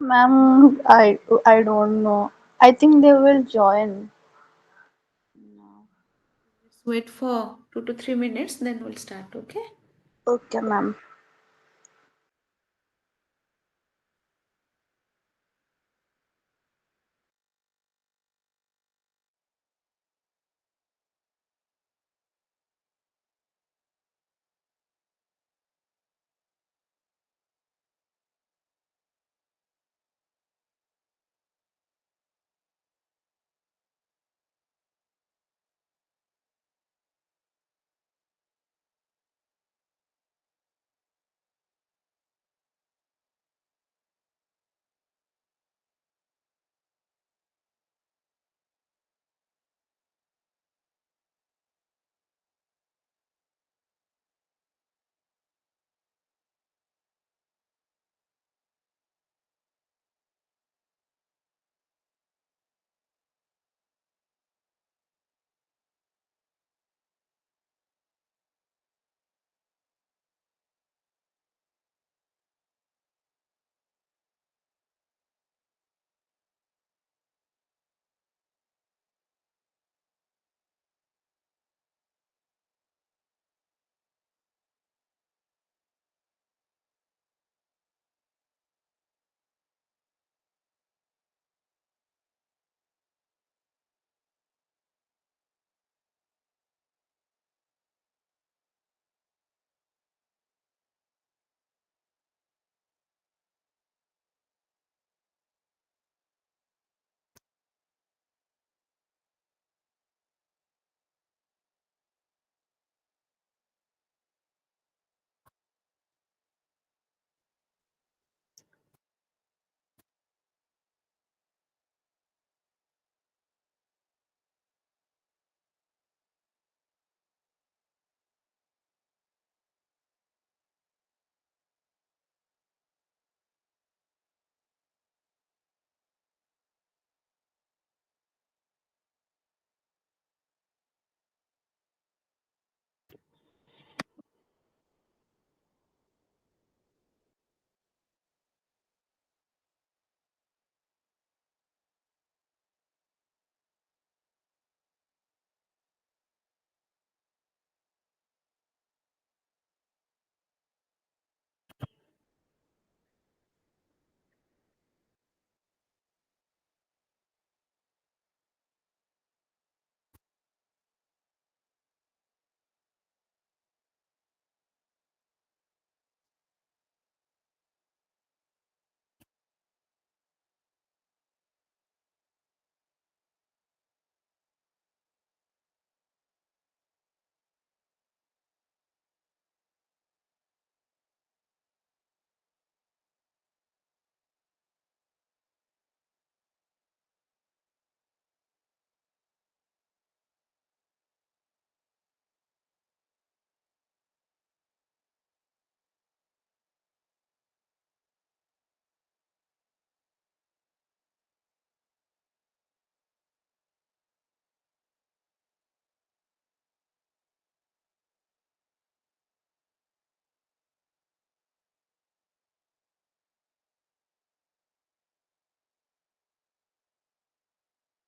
Ma'am, I don't know. I think they will join. Let's wait for 2 to 3 minutes, then we'll start, okay? Okay, ma'am.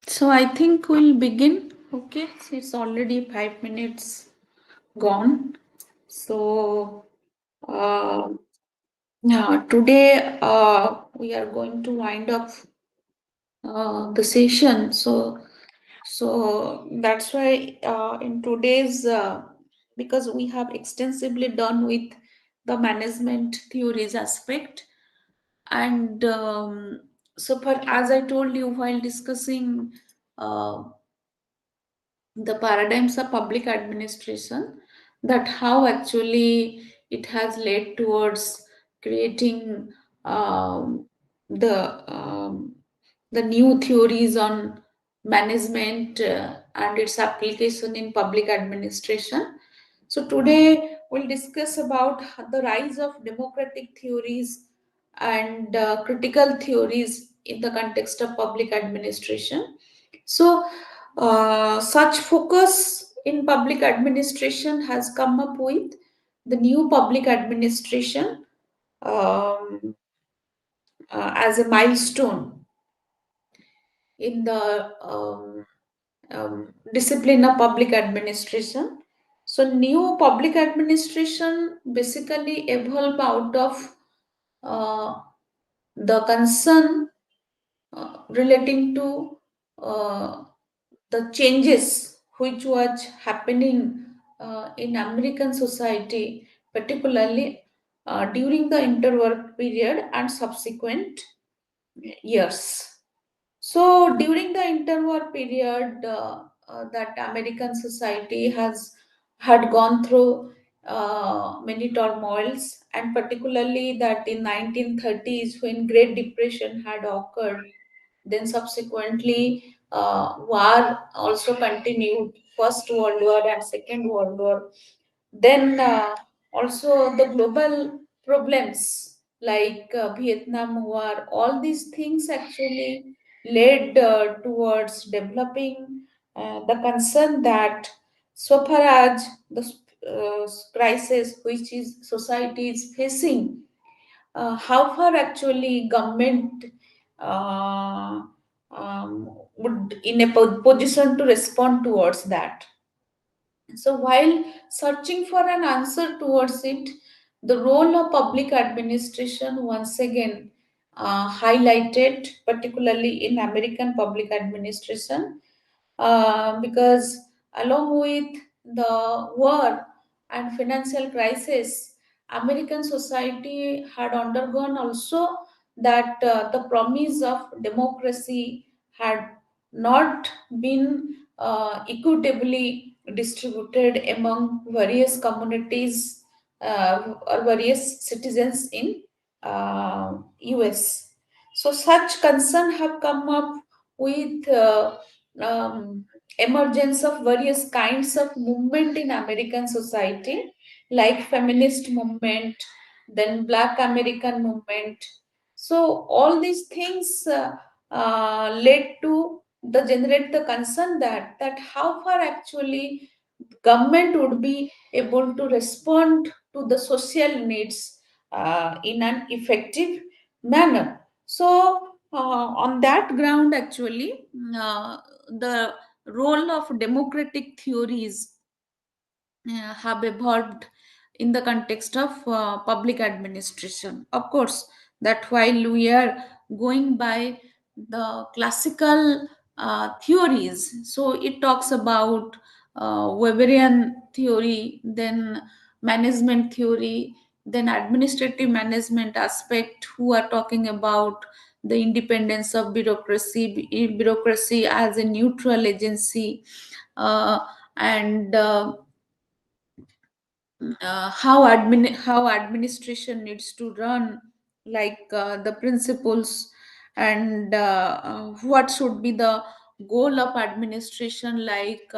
So I think we'll begin. Okay, so it's already 5 minutes gone. So uh, yeah, today we are going to wind up the session. So that's why in today's because we have extensively done with the management theories aspect, and so for as I told you while discussing uh, the paradigms of public administration, that how actually it has led towards creating um, the the new theories on management and its application in public administration. So today we'll discuss about the rise of democratic theories and critical theories in the context of public administration. So such focus in public administration has come up with the new public administration. Um, as a milestone in the discipline of public administration. So, new public administration basically evolve out of uh, the concern relating to uh, the changes which was happening in American society, particularly during the interwar period and subsequent years. So during the interwar period, that American society has had gone through many turmoils, and particularly that in 1930s when Great Depression had occurred, then subsequently war also continued, First World War and Second World War. Then also the global problems like Vietnam War, all these things actually led towards developing the concern that so far as the crisis which is society is facing, how far actually government uh, would in a position to respond towards that. So, while searching for an answer towards it, the role of public administration once again highlighted, particularly in American public administration, because along with the war and financial crisis, American society had undergone also that the promise of democracy had not been equitably distributed among various communities or various citizens in US. So such concern have come up with um, emergence of various kinds of movement in American society, like feminist movement, then Black American movement. So all these things led to the generate the concern that how far actually government would be able to respond to the social needs in an effective manner. So on that ground, actually, the role of democratic theories have evolved in the context of public administration. Of course, that while we are going by the classical theories, so it talks about Weberian theory, then management theory, then administrative management aspect, who are talking about the independence of bureaucracy as a neutral agency, uh, and how administration needs to run, like the principles, and what should be the goal of administration, like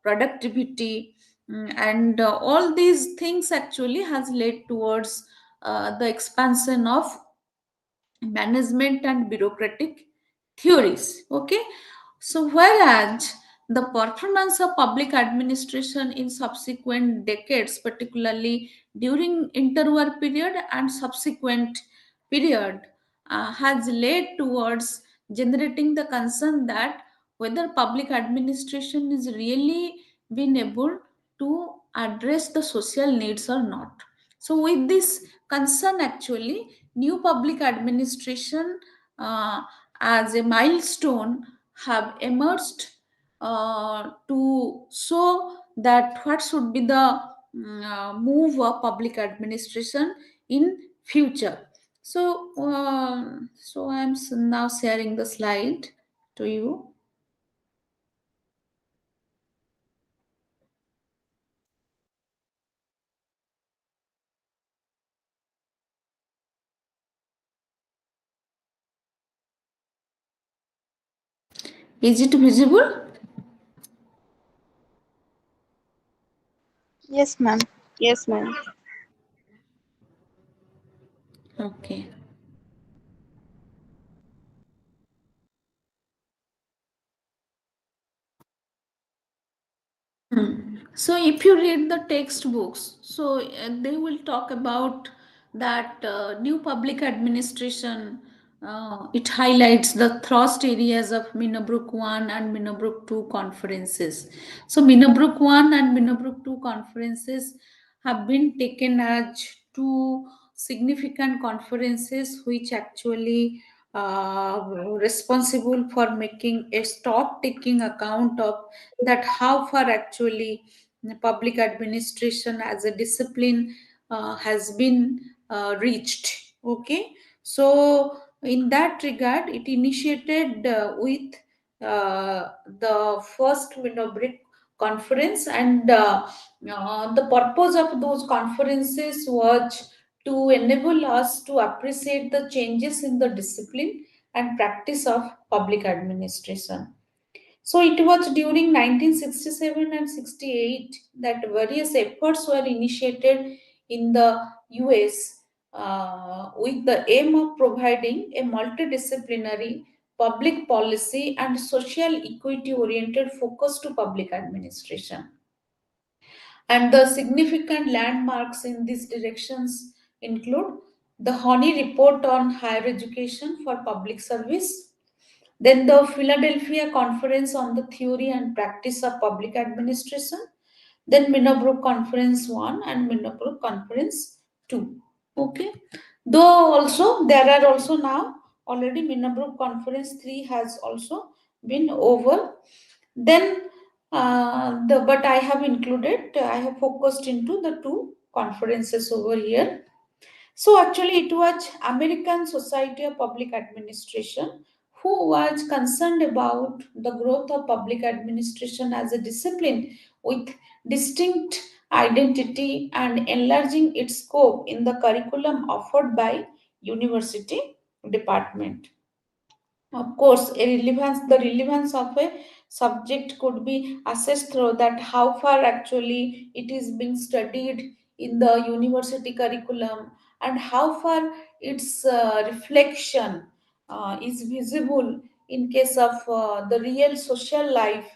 productivity. And all these things actually has led towards the expansion of management and bureaucratic theories. Okay, so whereas the performance of public administration in subsequent decades, particularly during interwar period and subsequent period, has led towards generating the concern that whether public administration is really been able to address the social needs or not. So with this concern, actually, new public administration as a milestone have emerged to show that what should be the move of public administration in future. So I'm now sharing the slide to you. Is it visible? Yes, ma'am. Yes, ma'am. Okay. So if you read the textbooks, so they will talk about that new public administration it highlights the thrust areas of Minnebrook 1 and Minnebrook 2 conferences. So, Minnebrook 1 and Minnebrook 2 conferences have been taken as two significant conferences which actually responsible for making a stock taking account of that how far actually public administration as a discipline has been reached. Okay, so in that regard, it initiated with the first Winnobrick conference, and the purpose of those conferences was to enable us to appreciate the changes in the discipline and practice of public administration. So it was during 1967 and 68 that various efforts were initiated in the US with the aim of providing a multidisciplinary public policy and social equity oriented focus to public administration. And the significant landmarks in these directions include the Honey Report on Higher Education for Public Service, then the Philadelphia Conference on the Theory and Practice of Public Administration, then Minnebrook Conference 1 and Minnebrook Conference 2. Okay. Though also there are also now already Minnebrook Conference 3 has also been over. Then the but I have included, I have focused into the two conferences over here. So actually, it was American Society of Public Administration who was concerned about the growth of public administration as a discipline with distinct identity and enlarging its scope in the curriculum offered by university department. Of course, the relevance of a subject could be assessed through that how far actually it is being studied in the university curriculum and how far its reflection is visible in case of the real social life.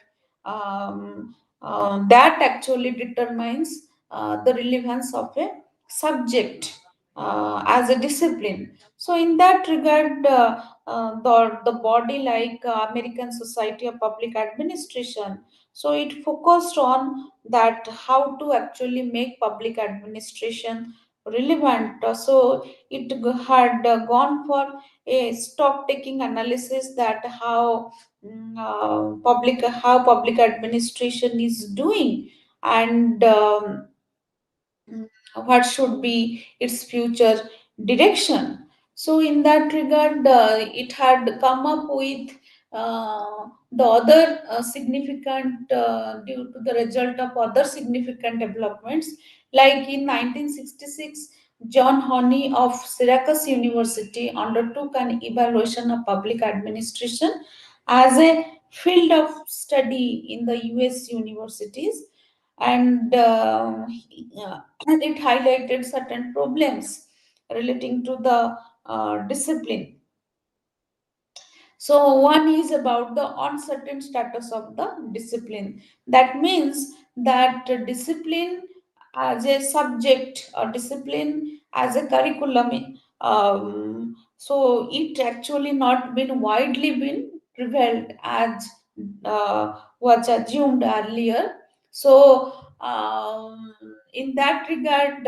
That actually determines the relevance of a subject as a discipline. So, in that regard, the body like American Society of Public Administration, so it focused on that how to actually make public administration relevant. So it had gone for a stock taking analysis that how public administration is doing, and what should be its future direction. So, in that regard, it had come up with the other significant, due to the result of other significant developments, like in 1966, John Honey of Syracuse University undertook an evaluation of public administration as a field of study in the US universities, and and it highlighted certain problems relating to the discipline. So, one is about the uncertain status of the discipline. That means that discipline as a subject or discipline as a curriculum, so it actually not been widely been prevailed as was assumed earlier. So, in that regard,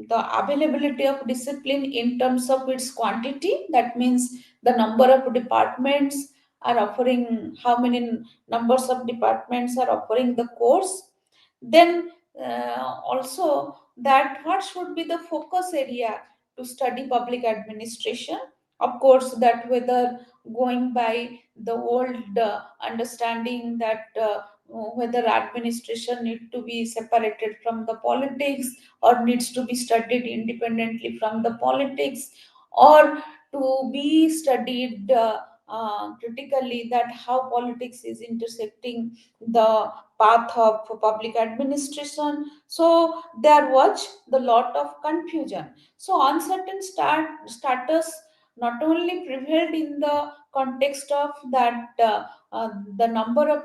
the availability of discipline in terms of its quantity, that means the number of departments are offering, how many numbers of departments are offering the course, then also that what should be the focus area to study public administration. Of course, that whether going by the old understanding that whether administration need to be separated from the politics or needs to be studied independently from the politics, or to be studied critically that how politics is intersecting the path of public administration. So there was the lot of confusion. So uncertain status not only prevailed in the context of that the number of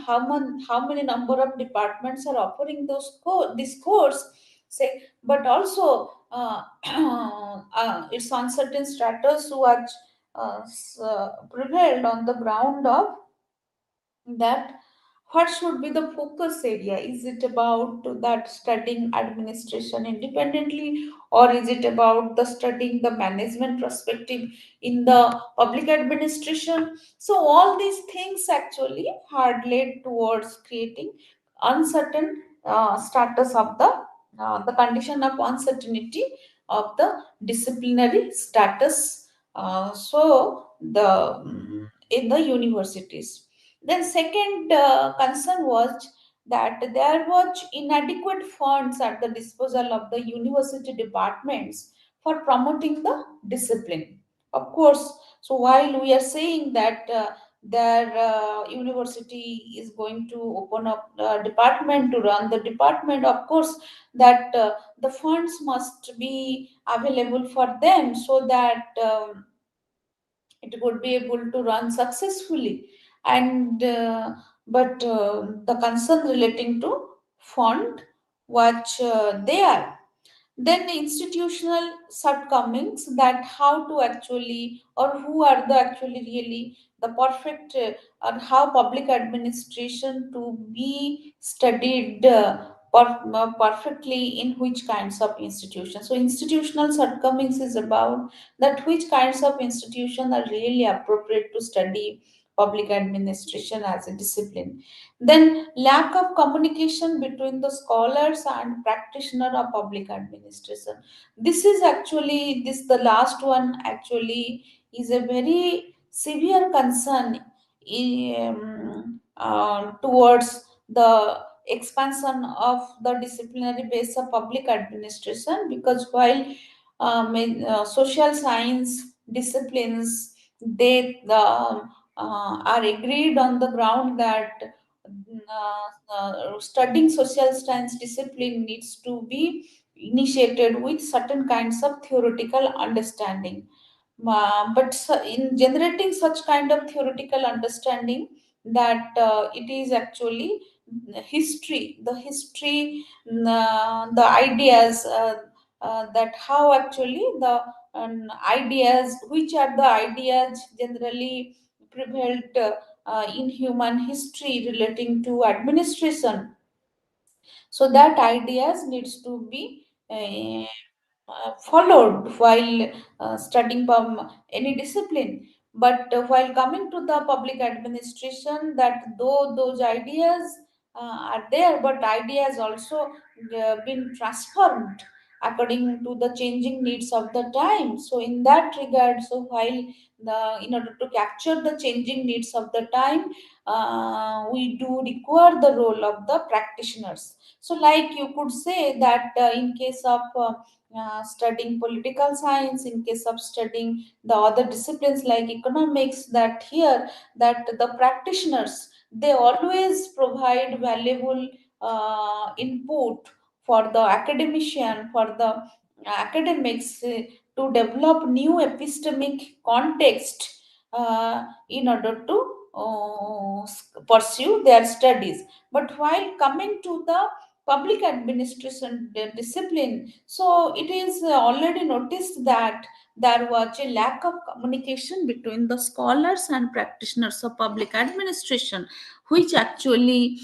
how many number of departments are offering this course, say, but also its uncertain status was prevailed on the ground of that what should be the focus area. Is it about that studying administration independently, or is it about the studying the management perspective in the public administration? So all these things actually had led towards creating uncertain status of the condition of uncertainty of the disciplinary status, in the universities. Then second concern was that there was inadequate funds at the disposal of the university departments for promoting the discipline. Of course, so while we are saying that their university is going to open up a department to run the department, of course, that the funds must be available for them so that it would be able to run successfully. And but the concern relating to fund was there. Then institutional shortcomings, that how to actually, or who are the actually really the perfect or how public administration to be studied perfectly in which kinds of institutions. So institutional shortcomings is about that which kinds of institutions are really appropriate to study public administration as a discipline. Then lack of communication between the scholars and practitioner of public administration. This is actually, this the last one actually is a very severe concern towards the expansion of the disciplinary base of public administration, because while social science disciplines, they are agreed on the ground that studying social science discipline needs to be initiated with certain kinds of theoretical understanding. In generating such kind of theoretical understanding, that it is actually the history, the ideas, that how actually the ideas, which are the ideas generally prevailed in human history relating to administration. So that ideas needs to be followed while studying any discipline. But while coming to the public administration, that though those ideas are there, but ideas also been transformed according to the changing needs of the time. So in that regard, so while in order to capture the changing needs of the time, we do require the role of the practitioners. So like you could say that in case of studying political science, in case of studying the other disciplines like economics, that here that the practitioners, they always provide valuable input for the academician, for the academics, to develop new epistemic context in order to pursue their studies. But while coming to the public administration discipline, so it is already noticed that there was a lack of communication between the scholars and practitioners of public administration, which actually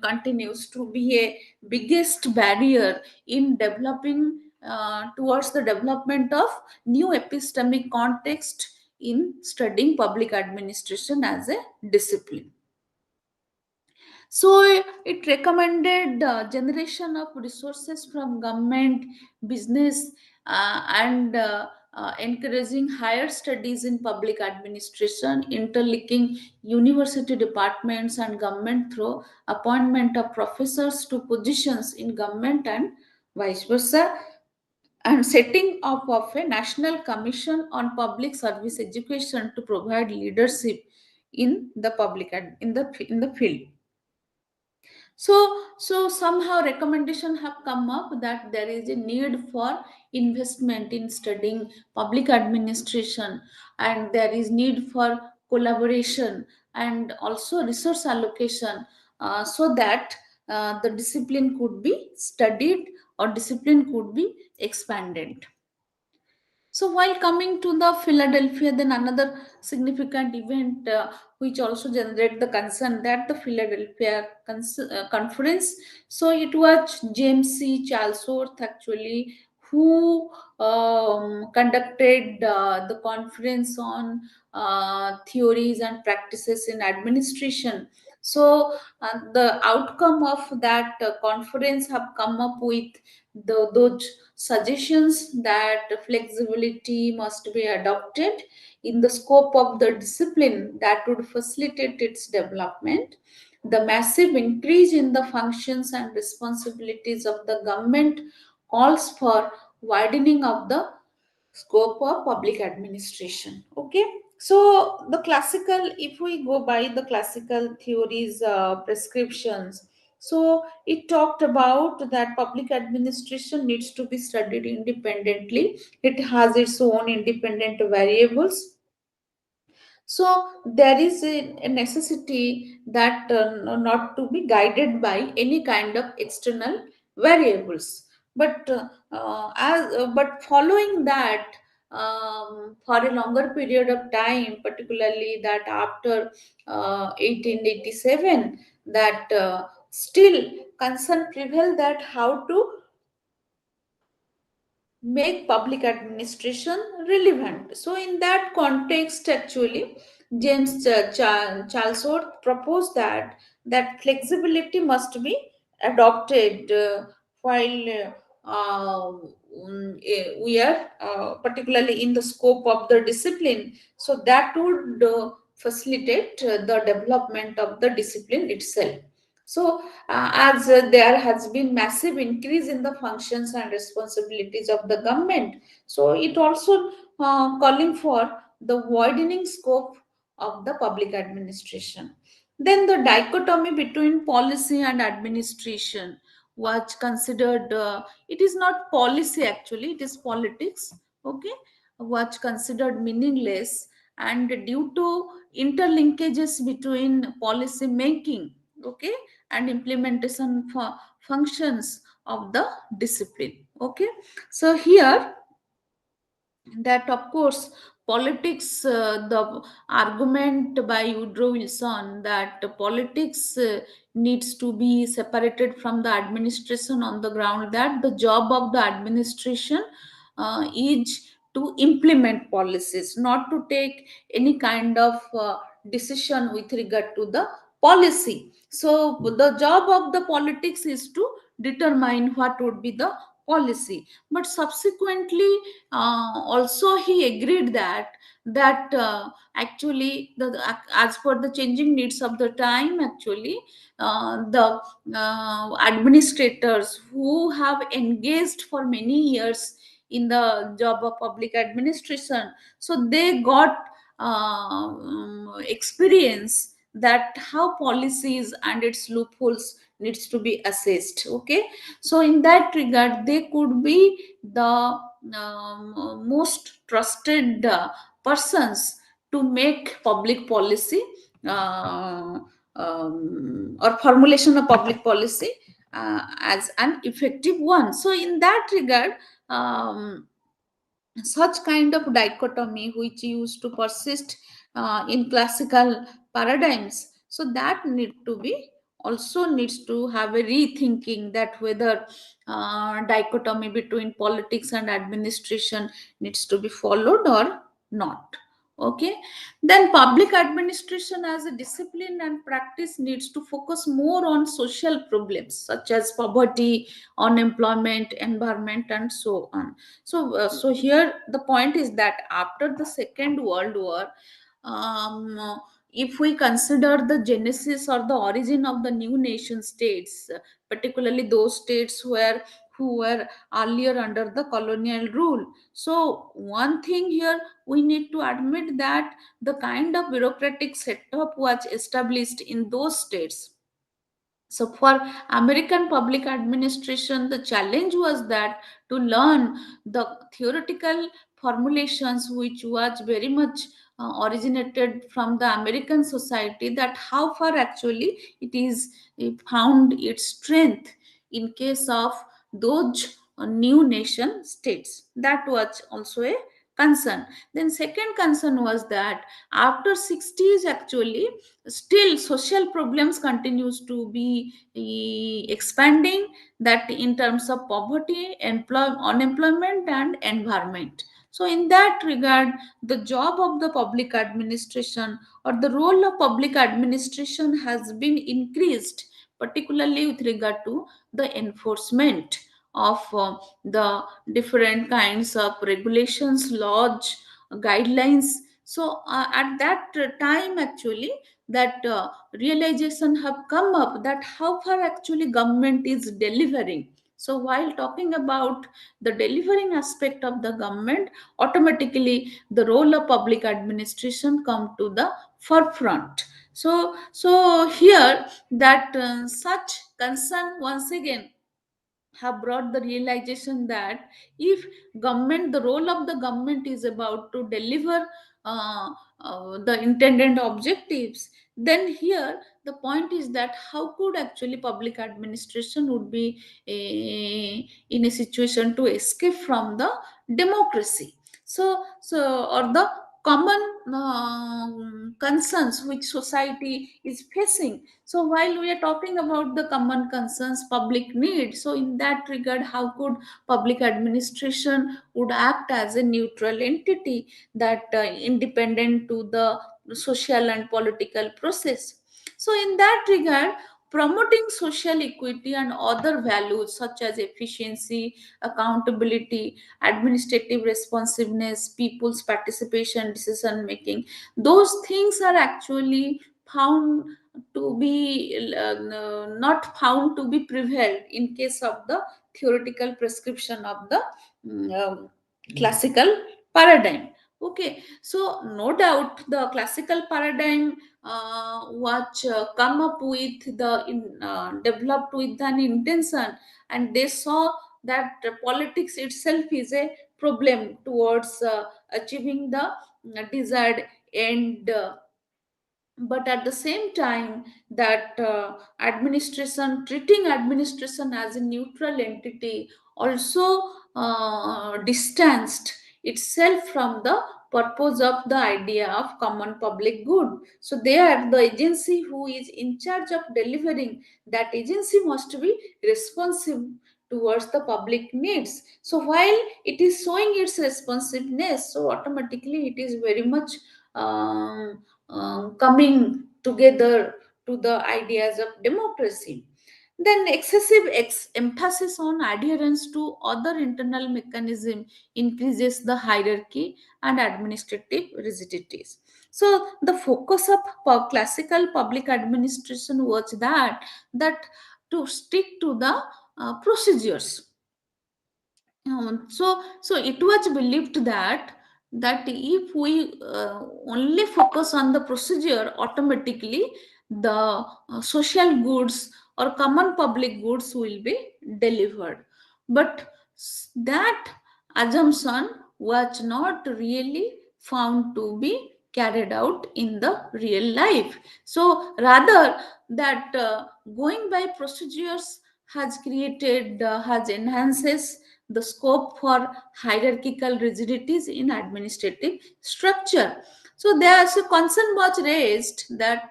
continues to be a biggest barrier in developing towards the development of new epistemic context in studying public administration as a discipline. So it recommended generation of resources from government, business, and encouraging higher studies in public administration, interlinking university departments and government through appointment of professors to positions in government and vice versa, and setting up of a national commission on public service education to provide leadership in the public and in the field. So somehow recommendation have come up that there is a need for investment in studying public administration, and there is need for collaboration and also resource allocation, so that the discipline could be studied or discipline could be expanded. So while coming to the Philadelphia, then another significant event which also generated the concern, that the Philadelphia conference. So it was James C. Charlesworth actually who conducted the conference on theories and practices in administration. So the outcome of that conference have come up with those suggestions that flexibility must be adopted in the scope of the discipline that would facilitate its development. The massive increase in the functions and responsibilities of the government calls for widening of the scope of public administration. Okay, so the classical, if we go by the classical theories prescriptions, so it talked about that public administration needs to be studied independently. It has its own independent variables. So there is a necessity that not to be guided by any kind of external variables. But following that, for a longer period of time, particularly that after 1887, that still concern prevail that how to make public administration relevant. So, in that context, actually, Charles Worth proposed that flexibility must be adopted while we are particularly in the scope of the discipline. So that would facilitate the development of the discipline itself. So as there has been massive increase in the functions and responsibilities of the government, so it also calling for the widening scope of the public administration. Then the dichotomy between policy and administration was considered, it is not policy actually, it is politics. Okay, was considered meaningless, and due to interlinkages between policy making, okay, and implementation for functions of the discipline. Okay, so here, that of course politics, the argument by Woodrow Wilson that politics needs to be separated from the administration on the ground that the job of the administration is to implement policies, not to take any kind of decision with regard to the policy. So the job of the politics is to determine what would be the policy. But subsequently, also he agreed that actually as per the changing needs of the time, actually the administrators who have engaged for many years in the job of public administration, so they got experience that how policies and its loopholes needs to be assessed. Okay, so in that regard they could be the most trusted persons to make public policy, uh, or formulation of public policy as an effective one. So in that regard, such kind of dichotomy which used to persist in classical paradigms, so that need to be also needs to have a rethinking, that whether dichotomy between politics and administration needs to be followed or not. Okay, then public administration as a discipline and practice needs to focus more on social problems such as poverty, unemployment, environment, and so on. So here the point is that after the Second World War, if we consider the genesis or the origin of the new nation states, particularly those states who were earlier under the colonial rule. So one thing here we need to admit that the kind of bureaucratic setup was established in those states. So for American public administration, the challenge was that to learn the theoretical formulations, which was very much originated from the American society, that how far actually it is, it found its strength in case of those new nation states. That was also a concern. Then second concern was that after 60s actually still social problems continues to be expanding, that in terms of poverty, unemployment and environment. So in that regard, the job of the public administration or the role of public administration has been increased, particularly with regard to the enforcement of the different kinds of regulations, laws, guidelines. So at that time actually, that realization have come up that how far actually government is delivering. So while talking about the delivering aspect of the government, automatically the role of public administration come to the forefront. So here that such concern once again have brought the realization that if government, the role of the government is about to deliver the intended objectives, then here the point is that how could actually public administration would be in a situation to escape from the democracy. So or the common concerns which society is facing. So while we are talking about the common concerns, public needs, so in that regard, how could public administration would act as a neutral entity that independent to the social and political process. So in that regard, promoting social equity and other values such as efficiency, accountability, administrative responsiveness, people's participation, decision making, those things are actually found to be not found to be prevailed in case of the theoretical prescription of the classical paradigm. Okay, so no doubt the classical paradigm was come up with developed with an intention, and they saw that politics itself is a problem towards achieving the desired end. But at the same time, that administration, treating administration as a neutral entity, also distanced itself from the purpose of the idea of common public good. So there the agency who is in charge of delivering, that agency must be responsive towards the public needs. So while it is showing its responsiveness, so automatically it is very much coming together to the ideas of democracy. Then excessive emphasis on adherence to other internal mechanism increases the hierarchy and administrative rigidities. So the focus of classical public administration was that to stick to the procedures. So it was believed that if we only focus on the procedure, automatically the social goods or common public goods will be delivered. But that assumption was not really found to be carried out in the real life. So rather, that going by procedures has enhances the scope for hierarchical rigidities in administrative structure. So there's a concern was raised that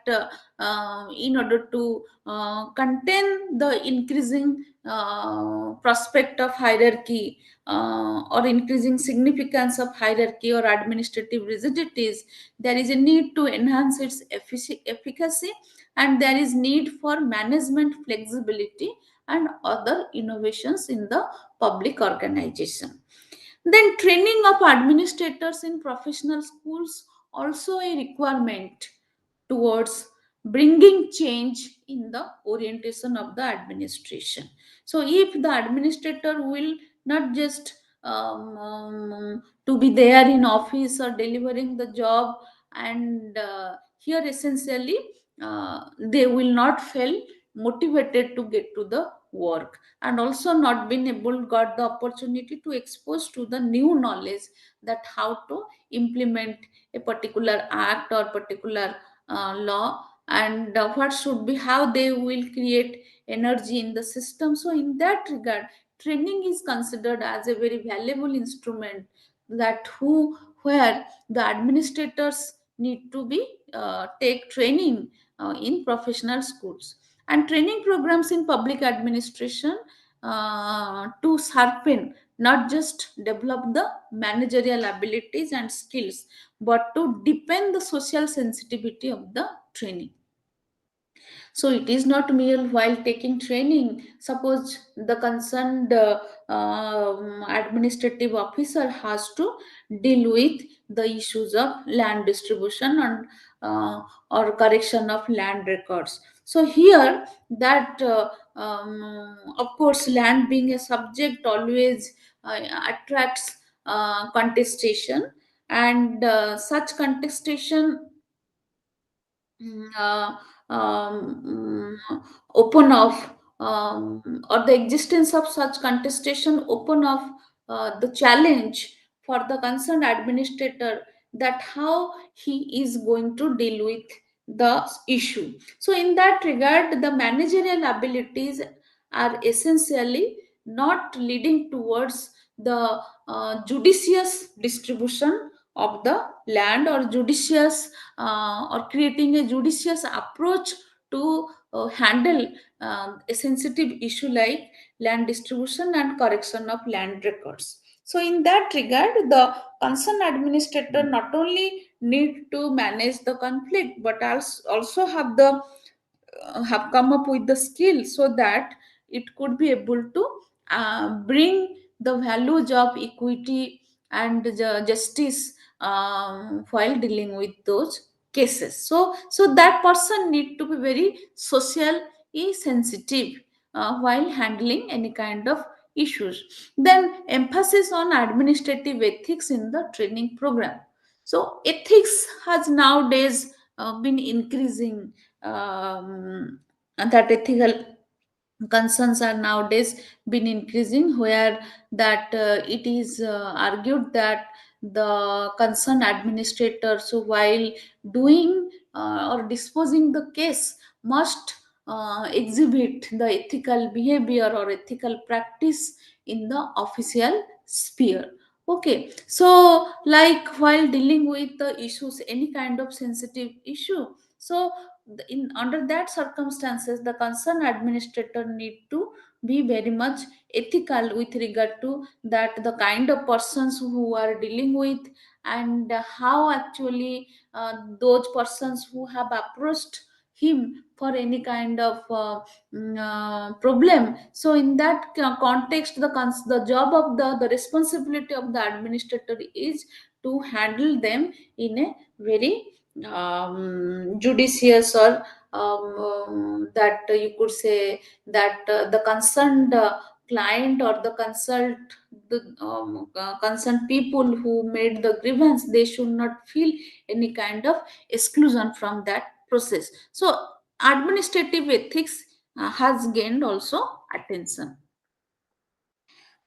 in order to contain the increasing prospect of hierarchy or increasing significance of hierarchy or administrative rigidities, there is a need to enhance its efficacy, and there is need for management flexibility and other innovations in the public organization. Then training of administrators in professional schools also a requirement towards bringing change in the orientation of the administration. So if the administrator will not just to be there in office or delivering the job, and here essentially they will not feel motivated to get to the work, and also not been able got the opportunity to expose to the new knowledge, that how to implement a particular act or particular law, and what should be how they will create energy in the system. So in that regard, training is considered as a very valuable instrument, that who where the administrators need to be take training in professional schools, and training programs in public administration to sharpen, not just develop the managerial abilities and skills, but to deepen the social sensitivity of the training. So it is not mere while taking training. Suppose the concerned administrative officer has to deal with the issues of land distribution and or correction of land records. So here that of course land being a subject always attracts contestation, and such contestation mm, uh, open of or the existence of such contestation open of the challenge for the concerned administrator, that how he is going to deal with the issue. So in that regard, the managerial abilities are essentially not leading towards the judicious distribution of the land, or judicious or creating a judicious approach to handle a sensitive issue like land distribution and correction of land records. So in that regard, the concerned administrator not only need to manage the conflict, but also have come up with the skill, so that it could be able to bring the values of equity and justice while dealing with those cases. So that person need to be very socially sensitive while handling any kind of issues. Then emphasis on administrative ethics in the training program. So ethics has nowadays been increasing, and that ethical concerns are nowadays been increasing, where that it is argued that the concerned administrator, so while doing or disposing the case, must exhibit the ethical behavior or ethical practice in the official sphere. Okay, so like while dealing with the issues, any kind of sensitive issue, so in under that circumstances, the concerned administrator need to be very much ethical with regard to that the kind of persons who are dealing with, and how actually those persons who have approached him for any kind of problem. So in that context, the job of the responsibility of the administrator is to handle them in a very judicious, or that you could say that the concerned client or the concerned people who made the grievance, they should not feel any kind of exclusion from that process. So administrative ethics has gained also attention.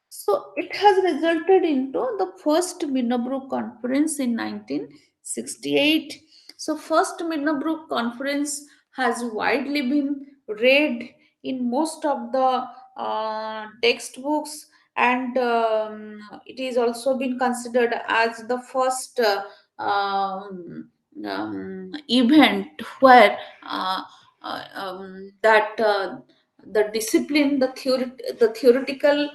So it has resulted into the first Minnebrook conference in 1968. So first Minnebrook conference has widely been read in most of the textbooks, and it is also been considered as the first event where that the discipline, the theoretical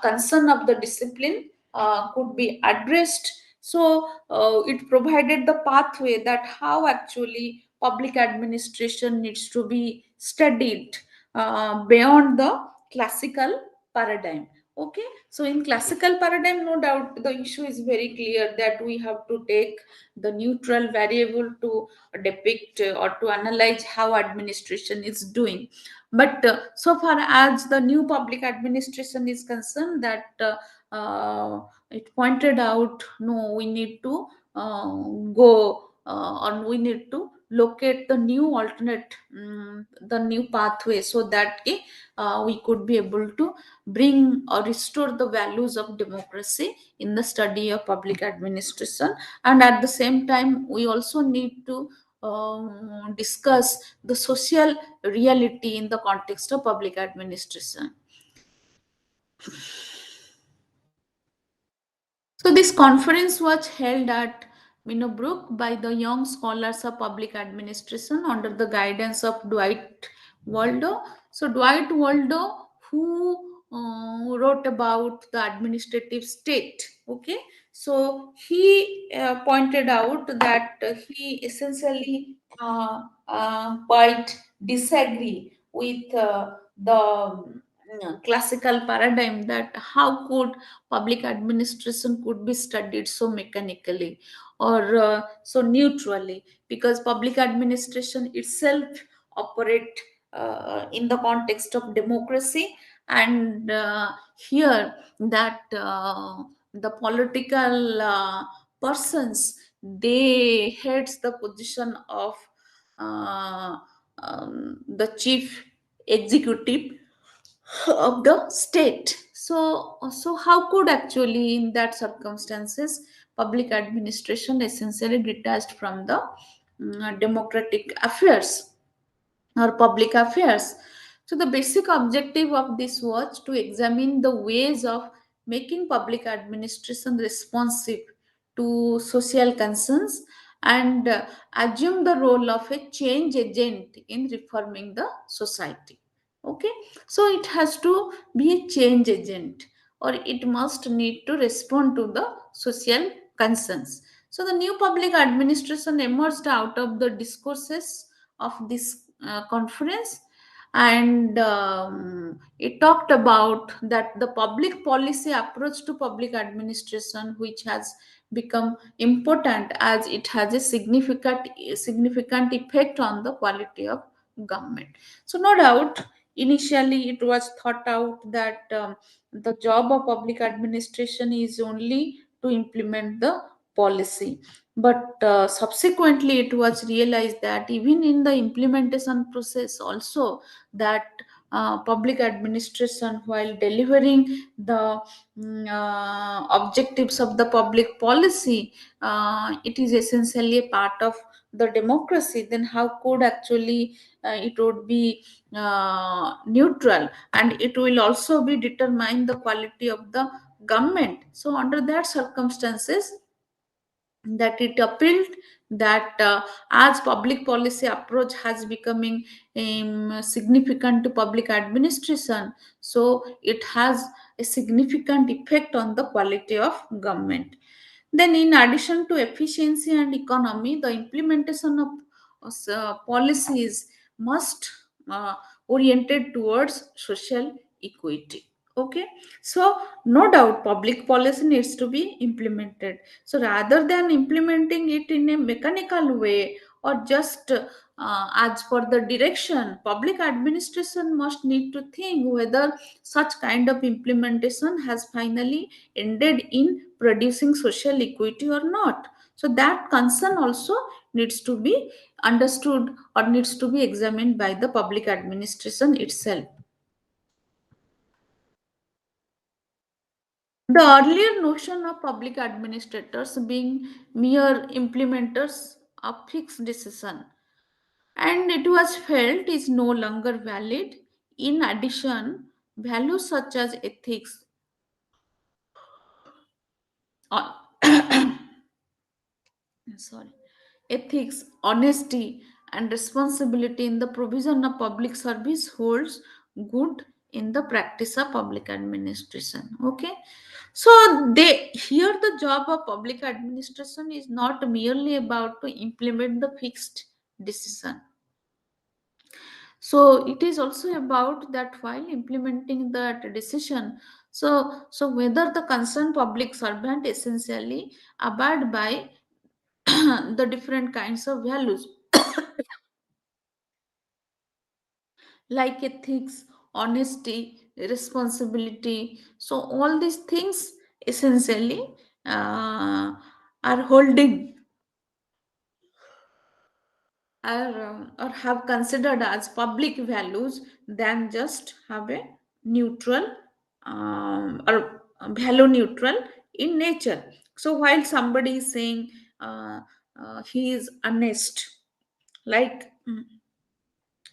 concern of the discipline could be addressed. So it provided the pathway that how actually public administration needs to be studied beyond the classical paradigm. Okay, so in classical paradigm, no doubt the issue is very clear that we have to take the neutral variable to depict or to analyze how administration is doing. But so far as the new public administration is concerned, that it pointed out, no, we need to go or we need to locate the new alternate, the new pathway, so that we could be able to bring or restore the values of democracy in the study of public administration. And at the same time, we also need to discuss the social reality in the context of public administration. So this conference was held at Minnowbrook by the young scholars of public administration under the guidance of Dwight Waldo. So Dwight Waldo, who wrote about the administrative state. Okay, so he pointed out that he essentially quite disagree with the classical paradigm that how could public administration could be studied so mechanically or so neutrally, because public administration itself operate in the context of democracy, and here that the political persons, they heads the position of uh, the chief executive of the state. So how could actually in that circumstances public administration essentially detached from the democratic affairs or public affairs. So, the basic objective of this was to examine the ways of making public administration responsive to social concerns and assume the role of a change agent in reforming the society. Okay, so it has to be a change agent, or it must need to respond to the social concerns. So, the new public administration emerged out of the discourses of this conference, and it talked about that the public policy approach to public administration, which has become important as it has a significant effect on the quality of government. So no doubt initially it was thought out that the job of public administration is only to implement the policy, but subsequently it was realized that even in the implementation process also, that public administration, while delivering the objectives of the public policy, it is essentially a part of the democracy, then how could actually it would be neutral, and it will also be determine the quality of the government. So under that circumstances, that it appealed that as public policy approach has becoming significant to public administration, so it has a significant effect on the quality of government. Then in addition to efficiency and economy, the implementation of policies must oriented towards social equity. Okay, so no doubt public policy needs to be implemented. So rather than implementing it in a mechanical way or just as per the direction, public administration must need to think whether such kind of implementation has finally ended in producing social equity or not. So that concern also needs to be understood or needs to be examined by the public administration itself. The earlier notion of public administrators being mere implementers of fixed decision, and it was felt is no longer valid. In addition, values such as ethics, uh, sorry, ethics, honesty, and responsibility in the provision of public service holds good in the practice of public administration. Okay, so they here the job of public administration is not merely about to implement the fixed decision. So it is also about that while implementing that decision, so whether the concerned public servant essentially abide by the different kinds of values like ethics, honesty, responsibility. So all these things essentially are holding or have considered as public values than just have a neutral or value neutral in nature. So while somebody is saying he is honest, like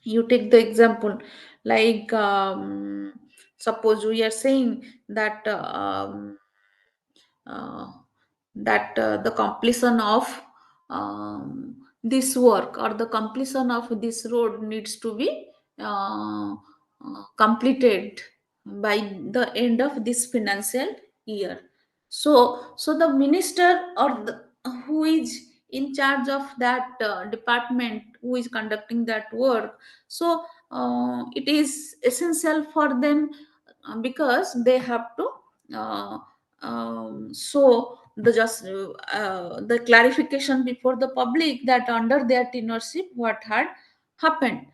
you take the example like suppose we are saying that uh, the completion of this work or the completion of this road needs to be completed by the end of this financial year. So the minister or who is in charge of that department who is conducting that work, so it is essential for them, because they have to uh, so the clarification before the public that under their tenureship what had happened.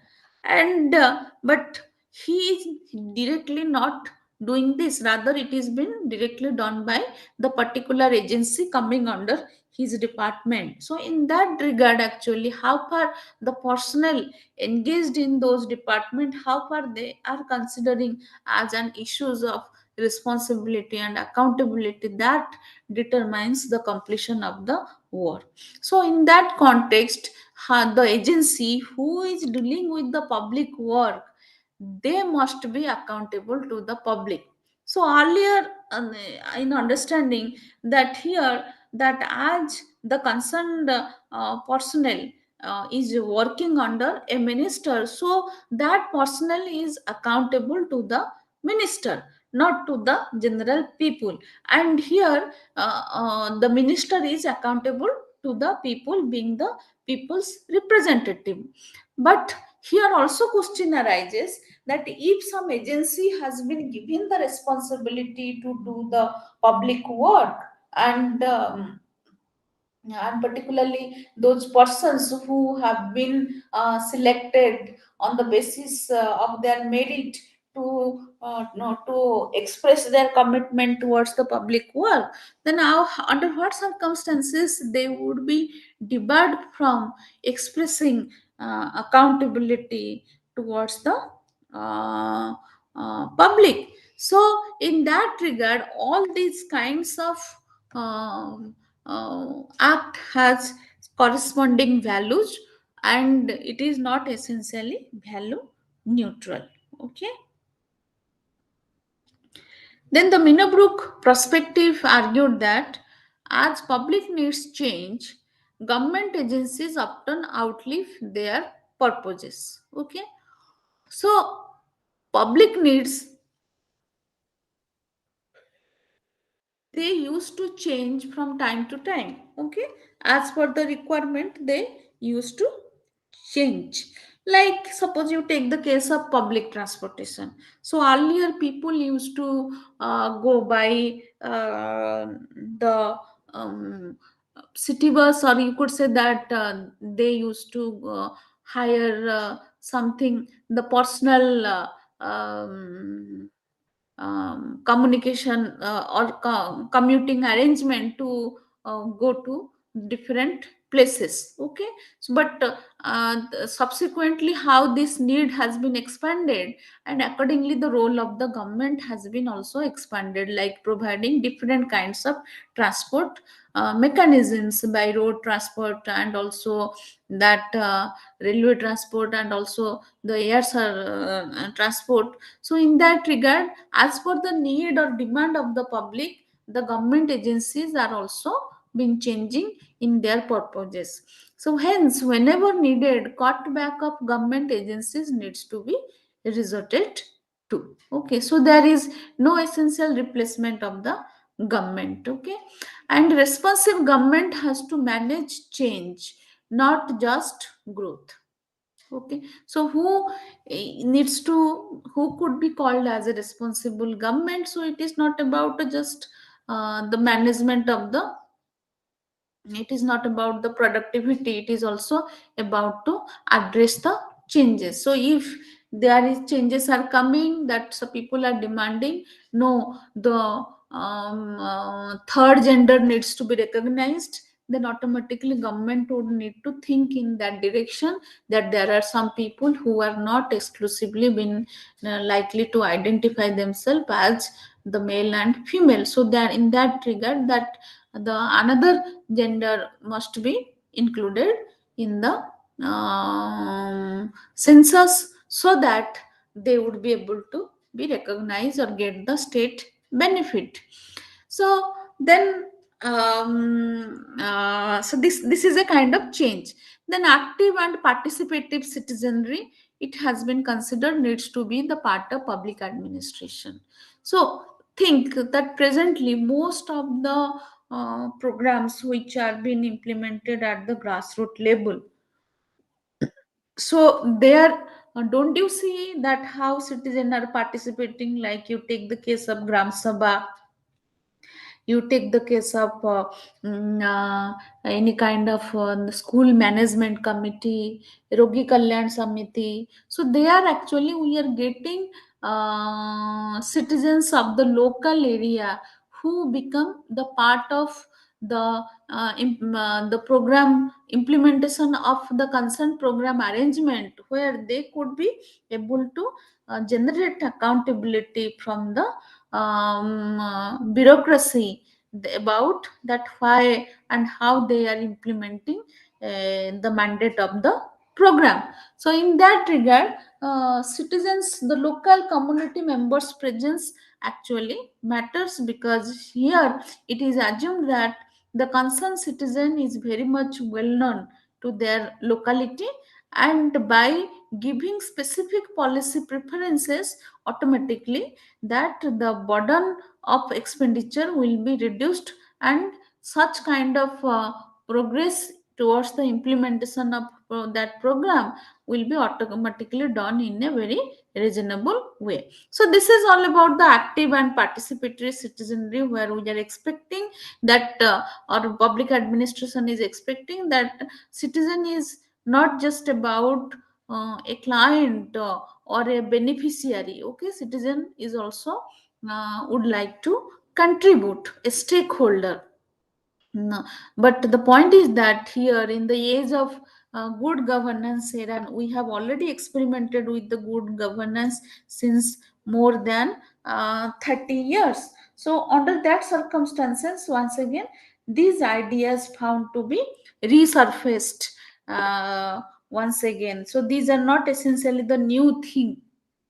And but he is directly not doing this, rather it is been directly done by the particular agency coming under his department. So in that regard, actually, how far the personnel engaged in those department, how far they are considering as an issues of responsibility and accountability, that determines the completion of the work. So in that context, the agency who is dealing with the public work, they must be accountable to the public. So earlier, in understanding that here, that as the concerned personnel is working under a minister, so that personnel is accountable to the minister, not to the general people. And here the minister is accountable to the people, being the people's representative. But here also question arises that if some agency has been given the responsibility to do the public work, and and particularly those persons who have been selected on the basis of their merit to to express their commitment towards the public work, then how, under what circumstances they would be debarred from expressing accountability towards the uh, public. So in that regard, all these kinds of um, act has corresponding values, and it is not essentially value neutral. Okay. Then the Minnebrook perspective argued that as public needs change, government agencies often outlive their purposes. Okay. So public needs, they used to change from time to time. Okay, as per the requirement they used to change. Like suppose you take the case of public transportation. So earlier people used to go by the city bus, or you could say that they used to hire something, the personal communication or commuting arrangement to go to different places. Okay. So but subsequently how this need has been expanded, and accordingly the role of the government has been also expanded, like providing different kinds of transport mechanisms by road transport, and also that railway transport, and also the air transport. So in that regard, as per the need or demand of the public, the government agencies are also been changing in their purposes. So hence, whenever needed, cutback of government agencies needs to be resorted to. Okay, so there is no essential replacement of the government. Okay, and responsive government has to manage change, not just growth. Okay, so who needs to, who could be called as a responsible government? So it is not about just the management of the, it is not about the productivity, it is also about to address the changes. So if there is changes are coming, that so people are demanding, no, the third gender needs to be recognized, then automatically government would need to think in that direction, that there are some people who are not exclusively been likely to identify themselves as the male and female. So that in that regard, that the another gender must be included in the census, so that they would be able to be recognized or get the state benefit. So then so this is a kind of change. Then active and participative citizenry, it has been considered needs to be the part of public administration. So think that presently most of the programs which are being implemented at the grassroots level, so there, don't you see that how citizens are participating? Like you take the case of Gram Sabha, you take the case of mm, uh, any kind of school management committee, Rogi Kalyan Samiti. So they are actually, we are getting citizens of the local area who become the part of the program implementation of the concerned program arrangement, where they could be able to generate accountability from the bureaucracy about that why and how they are implementing the mandate of the program. So in that regard, citizens, the local community members presence actually matters, because here it is assumed that the concerned citizen is very much well known to their locality, and by giving specific policy preferences, automatically that the burden of expenditure will be reduced, and such kind of progress towards the implementation of that program will be automatically done in a very reasonable way. So this is all about the active and participatory citizenry, where we are expecting that our public administration is expecting that citizen is not just about a client or a beneficiary. Okay, citizen is also would like to contribute, a stakeholder. No, but the point is that here in the age of good governance era, we have already experimented with the good governance since more than 30 years. So under that circumstances, once again, these ideas found to be resurfaced once again. So these are not essentially the new thing.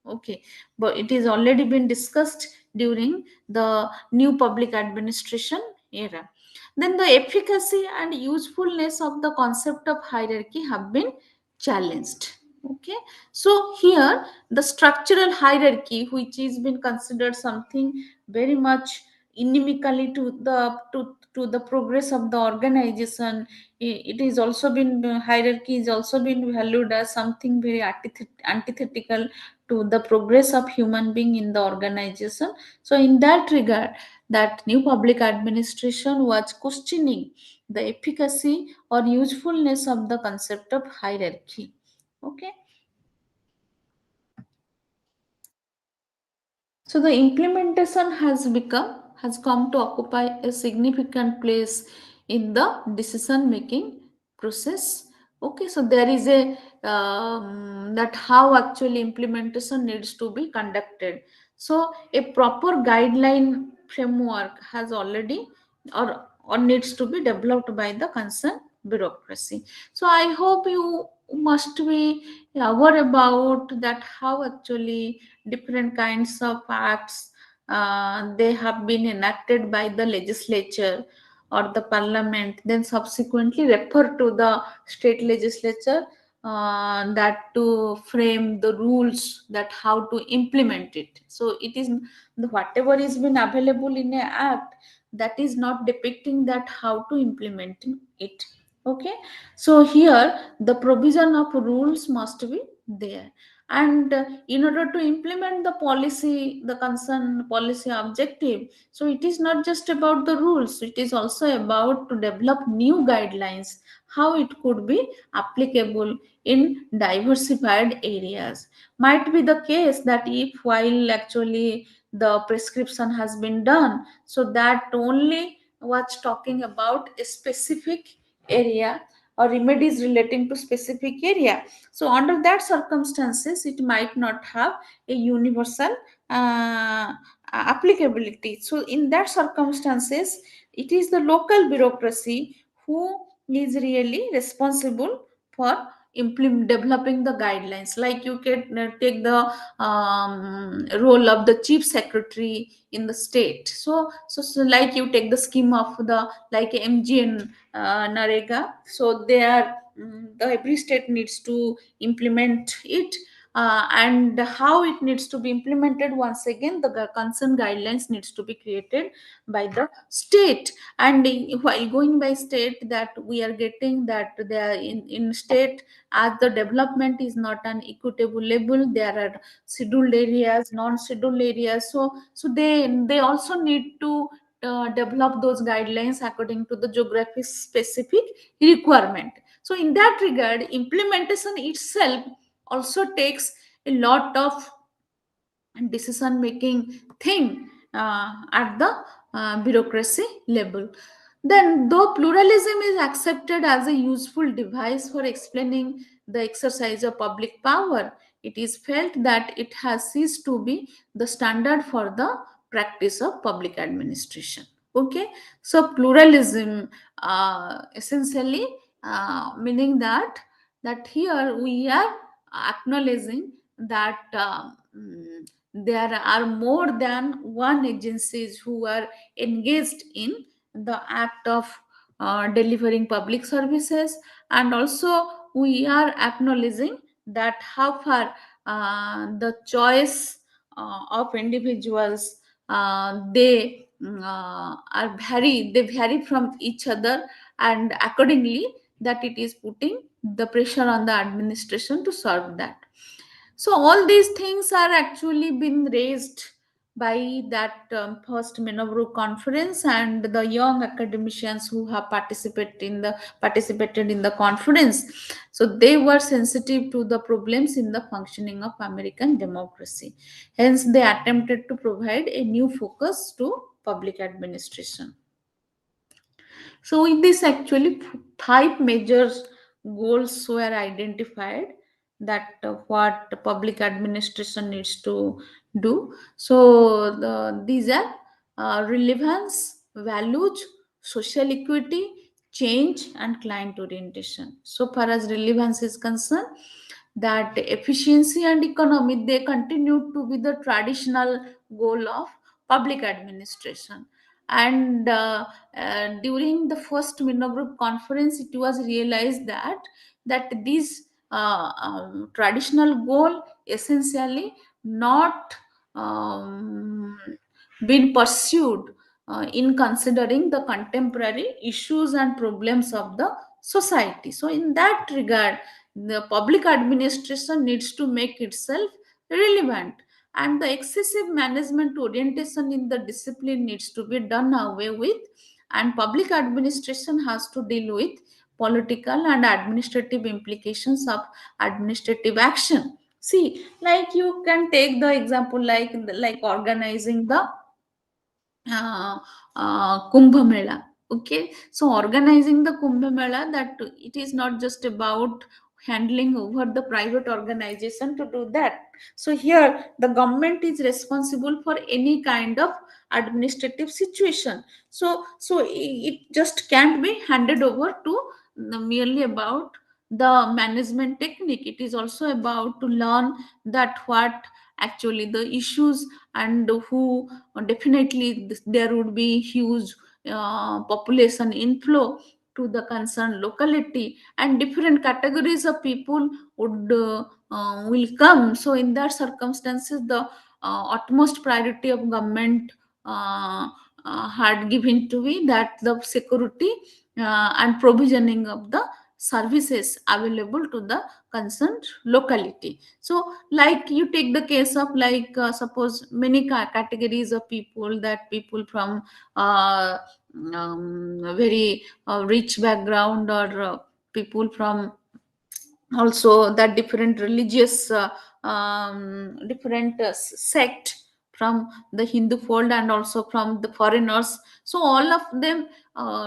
Okay, but it is already been discussed during the new public administration era. Then the efficacy and usefulness of the concept of hierarchy have been challenged. Okay, so here the structural hierarchy, which is been considered something very much inimically to the progress of the organization, it is also been hierarchy is also been valued as something very antithetical to the progress of human being in the organization. So in that regard, that new public administration was questioning the efficacy or usefulness of the concept of hierarchy. Okay, so the implementation has come to occupy a significant place in the decision making process. Okay, so there is a that how actually implementation needs to be conducted. So a proper guideline framework has already or needs to be developed by the concerned bureaucracy. So I hope you must be aware about that how actually different kinds of acts they have been enacted by the legislature or the parliament, then subsequently refer to the state legislature that to frame the rules that how to implement it. So it is the whatever is been available in a act, that is not depicting that how to implement it. Okay, so here the provision of rules must be there, and in order to implement the policy, the concerned policy objective, so it is not just about the rules, it is also about to develop new guidelines, how it could be applicable in diversified areas. Might be the case that if while actually the prescription has been done, so that only was talking about a specific area or remedies relating to specific area, so under that circumstances it might not have a universal applicability. So in that circumstances, it is the local bureaucracy who is really responsible for developing the guidelines. Like you can take the role of the chief secretary in the state. So like you take the scheme of the like MGN, Narega. So they are every state needs to implement it, and how it needs to be implemented. Once again, the concern guidelines needs to be created by the state. And while going by state, that we are getting that they are in state, as the development is not an equitable level, there are scheduled areas, non-scheduled areas. So they also need to develop those guidelines according to the geography specific requirement. So in that regard, implementation itself also takes a lot of decision making thing at the bureaucracy level. Then, though pluralism is accepted as a useful device for explaining the exercise of public power, it is felt that it has ceased to be the standard for the practice of public administration. Okay, so pluralism essentially meaning that here we are acknowledging that there are more than one agencies who are engaged in the act of delivering public services. And also we are acknowledging that how far the choice of individuals, they vary from each other, and accordingly that it is putting the pressure on the administration to solve that. So all these things are actually been raised by that first Minobro conference, and the young academicians who have participated in the conference. So they were sensitive to the problems in the functioning of American democracy. Hence, they attempted to provide a new focus to public administration. So, in this actually five major goals were identified, that what the public administration needs to do. So, these are relevance, values, social equity, change, and client orientation. So far as relevance is concerned, that efficiency and economy, they continue to be the traditional goal of public administration. And during the first Minna Group conference, it was realized that this traditional goal essentially not um, been pursued in considering the contemporary issues and problems of the society. So in that regard, the public administration needs to make itself relevant, and the excessive management orientation in the discipline needs to be done away with, and public administration has to deal with political and administrative implications of administrative action. See, like you can take the example like organizing the Kumbh Mela. Okay, so organizing the Kumbh Mela, that it is not just about handling over the private organization to do that. So here the government is responsible for any kind of administrative situation. So it just can't be handed over to merely about the management technique. It is also about to learn that what actually the issues, and who definitely there would be huge population inflow to the concerned locality, and different categories of people will come. So in that circumstances, the utmost priority of government uh, had given to be that the security and provisioning of the services available to the concerned locality. So like you take the case of like suppose many categories of people, that people from uh, very rich background, or people from also that different religious different sect from the Hindu fold, and also from the foreigners. So all of them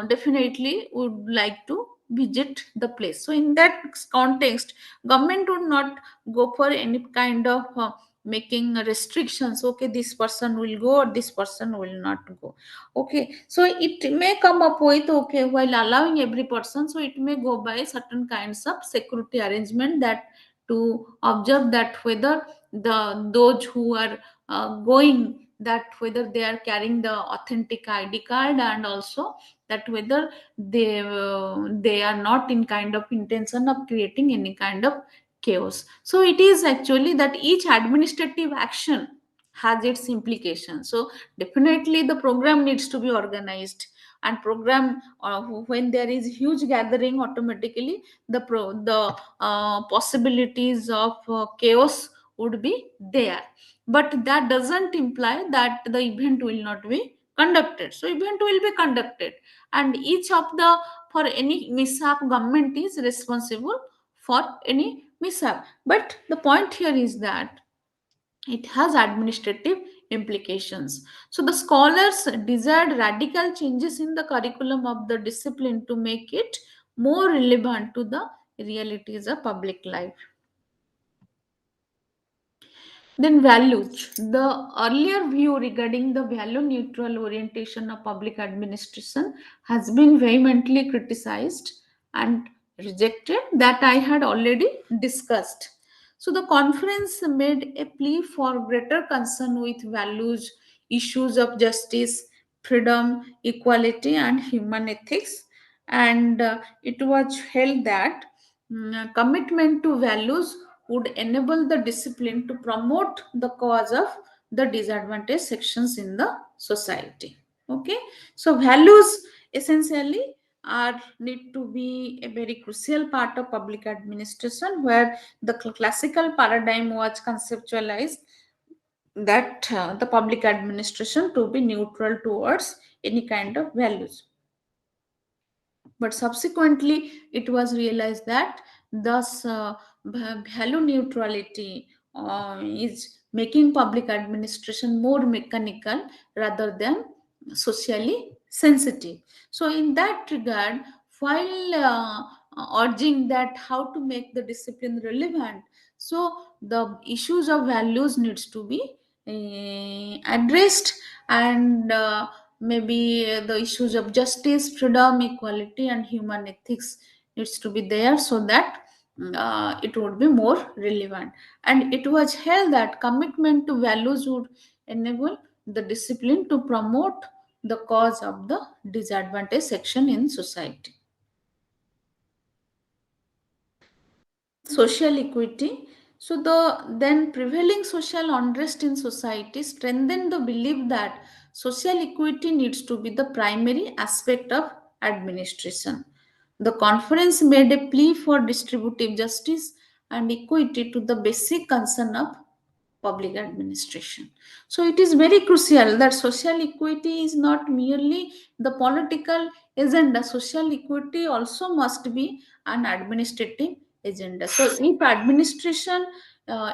definitely would like to visit the place. So in that context, government would not go for any kind of making restrictions. Okay, this person will go or this person will not go. Okay, so it may come up with, okay, while allowing every person, so it may go by certain kinds of security arrangement, that to observe that whether those who are going, that whether they are carrying the authentic ID card, and also that whether they are not in kind of intention of creating any kind of chaos. So it is actually that each administrative action has its implications. So definitely the program needs to be organized, and program, when there is huge gathering, automatically the possibilities of chaos would be there. But that doesn't imply that the event will not be conducted. So event will be conducted, and each of the, for any mishap, government is responsible for any mishap. But the point here is that it has administrative implications. So the scholars desired radical changes in the curriculum of the discipline to make it more relevant to the realities of public life. Then values. The earlier view regarding the value neutral orientation of public administration has been vehemently criticized and rejected, that I had already discussed. So the conference made a plea for greater concern with values, issues of justice, freedom, equality, and human ethics. And it was held that commitment to values would enable the discipline to promote the cause of the disadvantaged sections in the society. Okay, so values essentially are need to be a very crucial part of public administration, where the classical paradigm was conceptualized, that the public administration to be neutral towards any kind of values. But subsequently it was realized that thus value neutrality is making public administration more mechanical rather than socially sensitive. So in that regard, while urging that how to make the discipline relevant, so the issues of values needs to be addressed, and maybe the issues of justice, freedom, equality, and human ethics needs to be there, so that it would be more relevant. And it was held that commitment to values would enable the discipline to promote the cause of the disadvantaged section in society. Social equity. So the then prevailing social unrest in society strengthened the belief that social equity needs to be the primary aspect of administration. The conference made a plea for distributive justice and equity to the basic concern of public administration. So it is very crucial that social equity is not merely the political agenda. Social equity also must be an administrative agenda. So if administration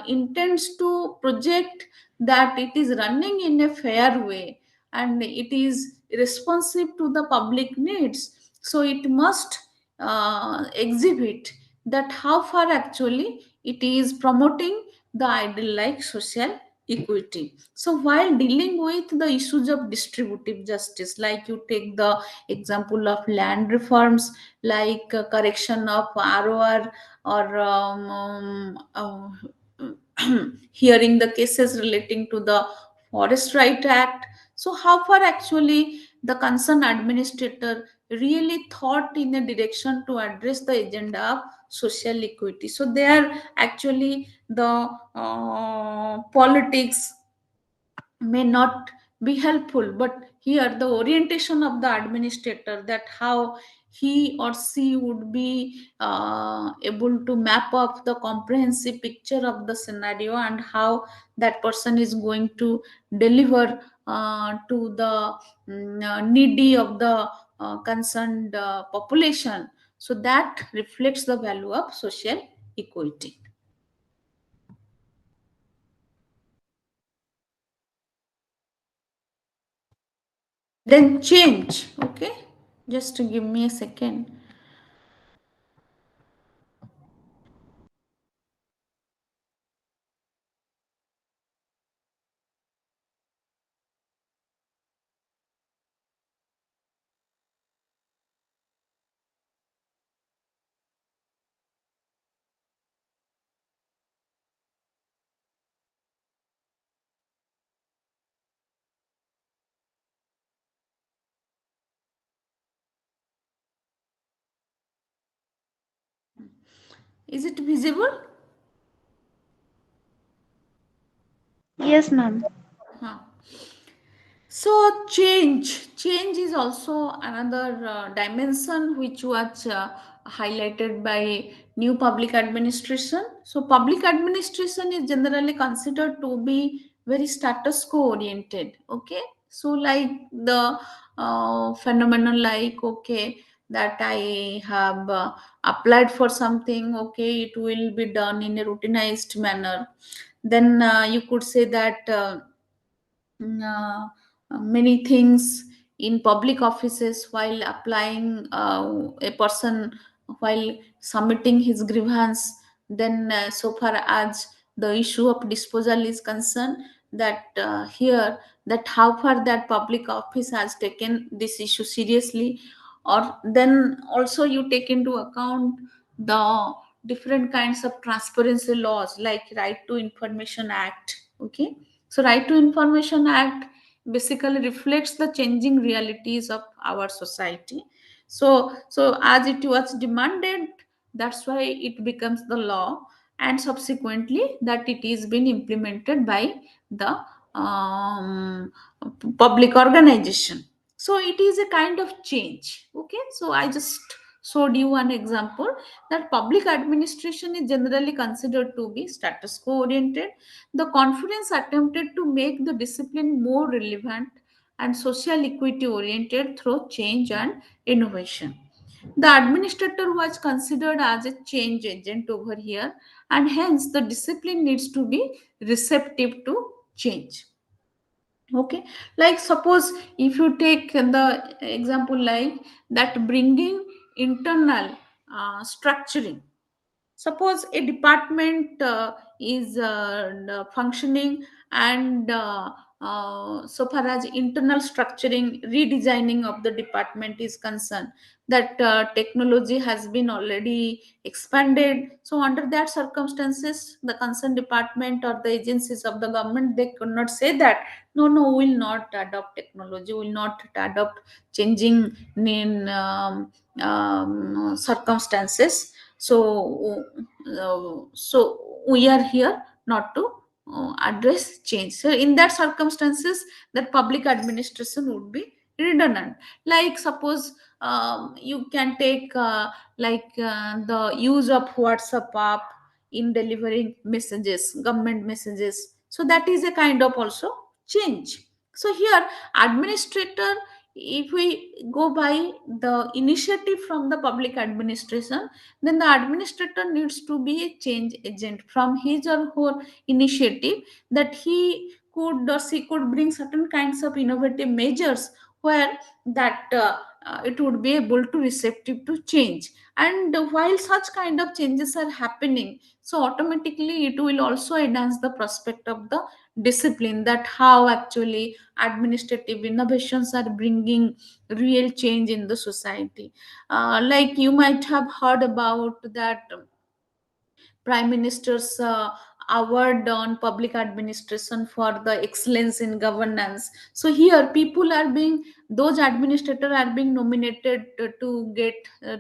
intends to project that it is running in a fair way and it is responsive to the public needs, so it must exhibit that how far actually it is promoting the ideal like social equity. So while dealing with the issues of distributive justice, like you take the example of land reforms, like correction of ROR, or hearing the cases relating to the Forest Right Act. So how far actually the concerned administrator really thought in a direction to address the agenda of social equity. So there actually the politics may not be helpful, but here the orientation of the administrator, that how he or she would be able to map up the comprehensive picture of the scenario, and how that person is going to deliver to the needy of the concerned population. So that reflects the value of social equity. Then change. Okay, just to give me a second. Is it visible? Yes, ma'am. Huh. So change is also another dimension which was highlighted by new public administration. So public administration is generally considered to be very status quo oriented. Okay, so like the phenomenon, like okay, that I have applied for something, okay, it will be done in a routinized manner. Then you could say that. Many things in public offices while applying a person while submitting his grievance, then so far as the issue of disposal is concerned, that here, that how far that public office has taken this issue seriously, or then also you take into account the different kinds of transparency laws like right to information act. Okay, so right to information act basically reflects the changing realities of our society. So as it was demanded, that's why it becomes the law, and subsequently that it is being implemented by the um, public organization. So it is a kind of change. Okay, so I just showed you one example that public administration is generally considered to be status quo oriented. The conference attempted to make the discipline more relevant and social equity oriented through change and innovation. The administrator was considered as a change agent over here, and hence the discipline needs to be receptive to change. Okay, like suppose if you take the example like that, bringing internal structuring. Suppose a department is functioning, and so far as internal structuring, redesigning of the department is concerned, that technology has been already expanded. So under that circumstances, the concerned department or the agencies of the government, they could not say that no, no, we will not adopt technology, we will not adopt changing in circumstances. So we are here not to address change. So in that circumstances, that public administration would be redundant. Like suppose you can take the use of WhatsApp app in delivering messages, government messages. So that is a kind of also change. So here, administrator, if we go by the initiative from the public administration, then the administrator needs to be a change agent from his or her initiative, that he could or she could bring certain kinds of innovative measures where that it would be able to receptive to change. And while such kind of changes are happening, so automatically it will also enhance the prospect of the discipline, that how actually administrative innovations are bringing real change in the society. Like you might have heard about that prime minister's award on public administration for the excellence in governance. So here people are being, those administrators are being nominated to get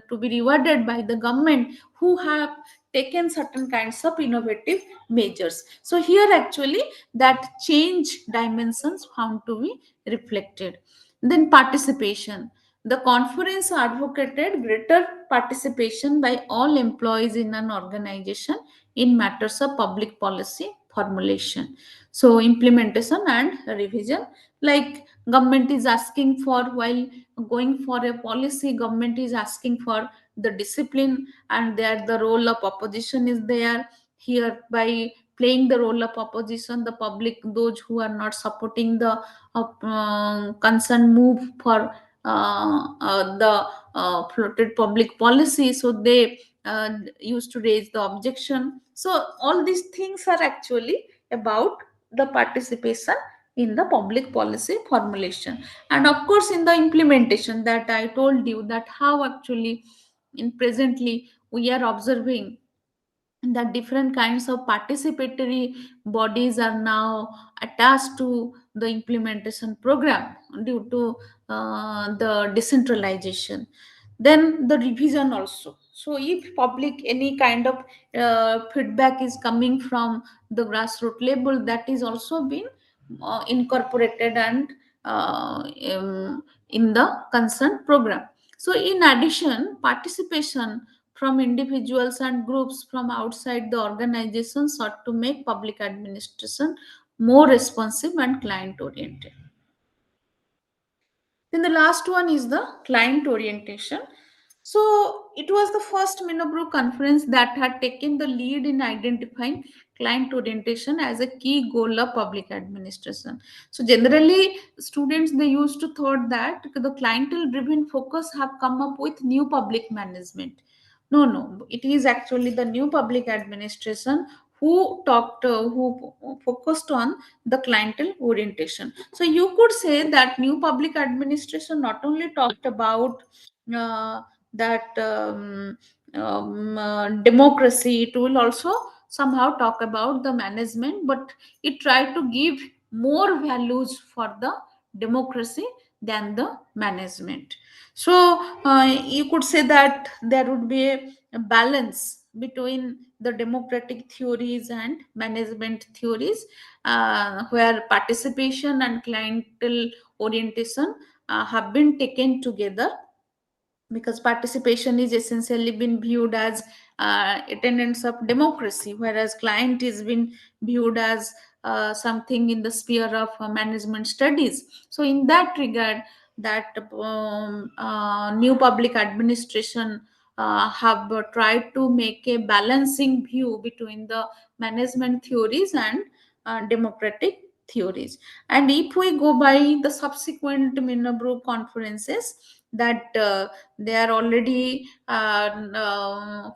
to be rewarded by the government who have taken certain kinds of innovative measures. So here actually that change dimensions found to be reflected. Then participation, the conference advocated greater participation by all employees in an organization in matters of public policy formulation. So, implementation and revision, like government is asking for, while going for a policy, government is asking for the discipline, and there the role of opposition is there. Here, by playing the role of opposition, the public, those who are not supporting the concerned move for the floated public policy, so they used to raise the objection. So all these things are actually about the participation in the public policy formulation, and of course in the implementation, that I told you that how actually in presently we are observing that different kinds of participatory bodies are now attached to the implementation program due to the decentralization. then the revision also. So if public any kind of feedback is coming from the grassroots level, that is also been incorporated and in the concerned program. So in addition, participation from individuals and groups from outside the organization sought to make public administration more responsive and client oriented. Then the last one is the client orientation. So it was the first Minobro conference that had taken the lead in identifying client orientation as a key goal of public administration. So generally, students they used to thought that the clientele driven focus have come up with new public management. No, no, it is actually the new public administration who focused on the clientele orientation. So you could say that new public administration not only talked about uh, that democracy, it will also somehow talk about the management, but it tried to give more values for the democracy than the management. So you could say that there would be a balance between the democratic theories and management theories, where participation and clientele orientation have been taken together, because participation is essentially been viewed as attendance of democracy, whereas client is been viewed as something in the sphere of management studies. So in that regard, that new public administration have tried to make a balancing view between the management theories and democratic theories. And if we go by the subsequent Minobro conferences, that there are already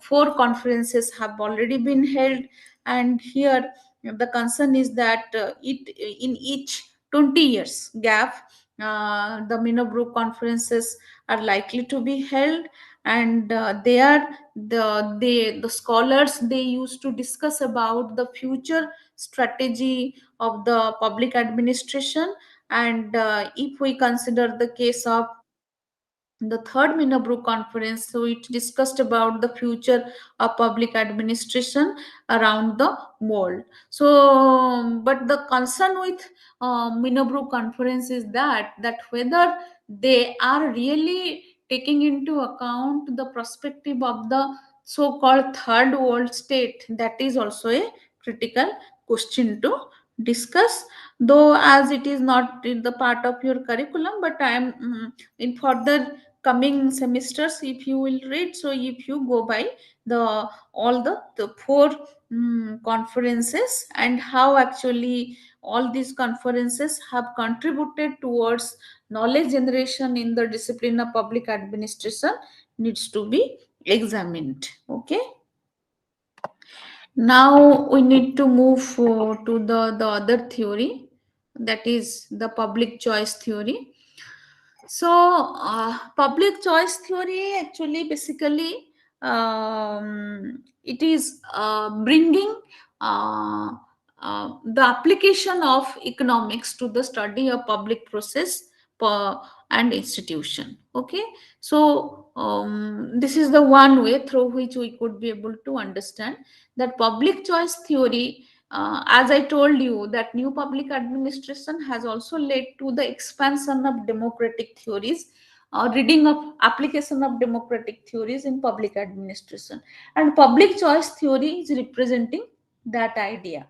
four conferences have already been held, and here the concern is that it in each 20 years gap, the Minobro conferences are likely to be held, and they are the scholars they used to discuss about the future strategy of the public administration. And if we consider the case of the third Minabru conference, so it discussed about the future of public administration around the world. So, but the concern with Minabru conference is that whether they are really taking into account the perspective of the so-called third world state, that is also a critical question to discuss. Though as it is not in the part of your curriculum, but I am in further coming semesters if you will read, so if you go by the all the four conferences and how actually all these conferences have contributed towards knowledge generation in the discipline of public administration needs to be examined. Okay, now we need to move to the other theory, that is the public choice theory. So, public choice theory actually basically it is bringing uh, the application of economics to the study of public process and institution. Okay, so this is the one way through which we could be able to understand that public choice theory. As I told you, that new public administration has also led to the expansion of democratic theories, reading of application of democratic theories in public administration, and public choice theory is representing that idea.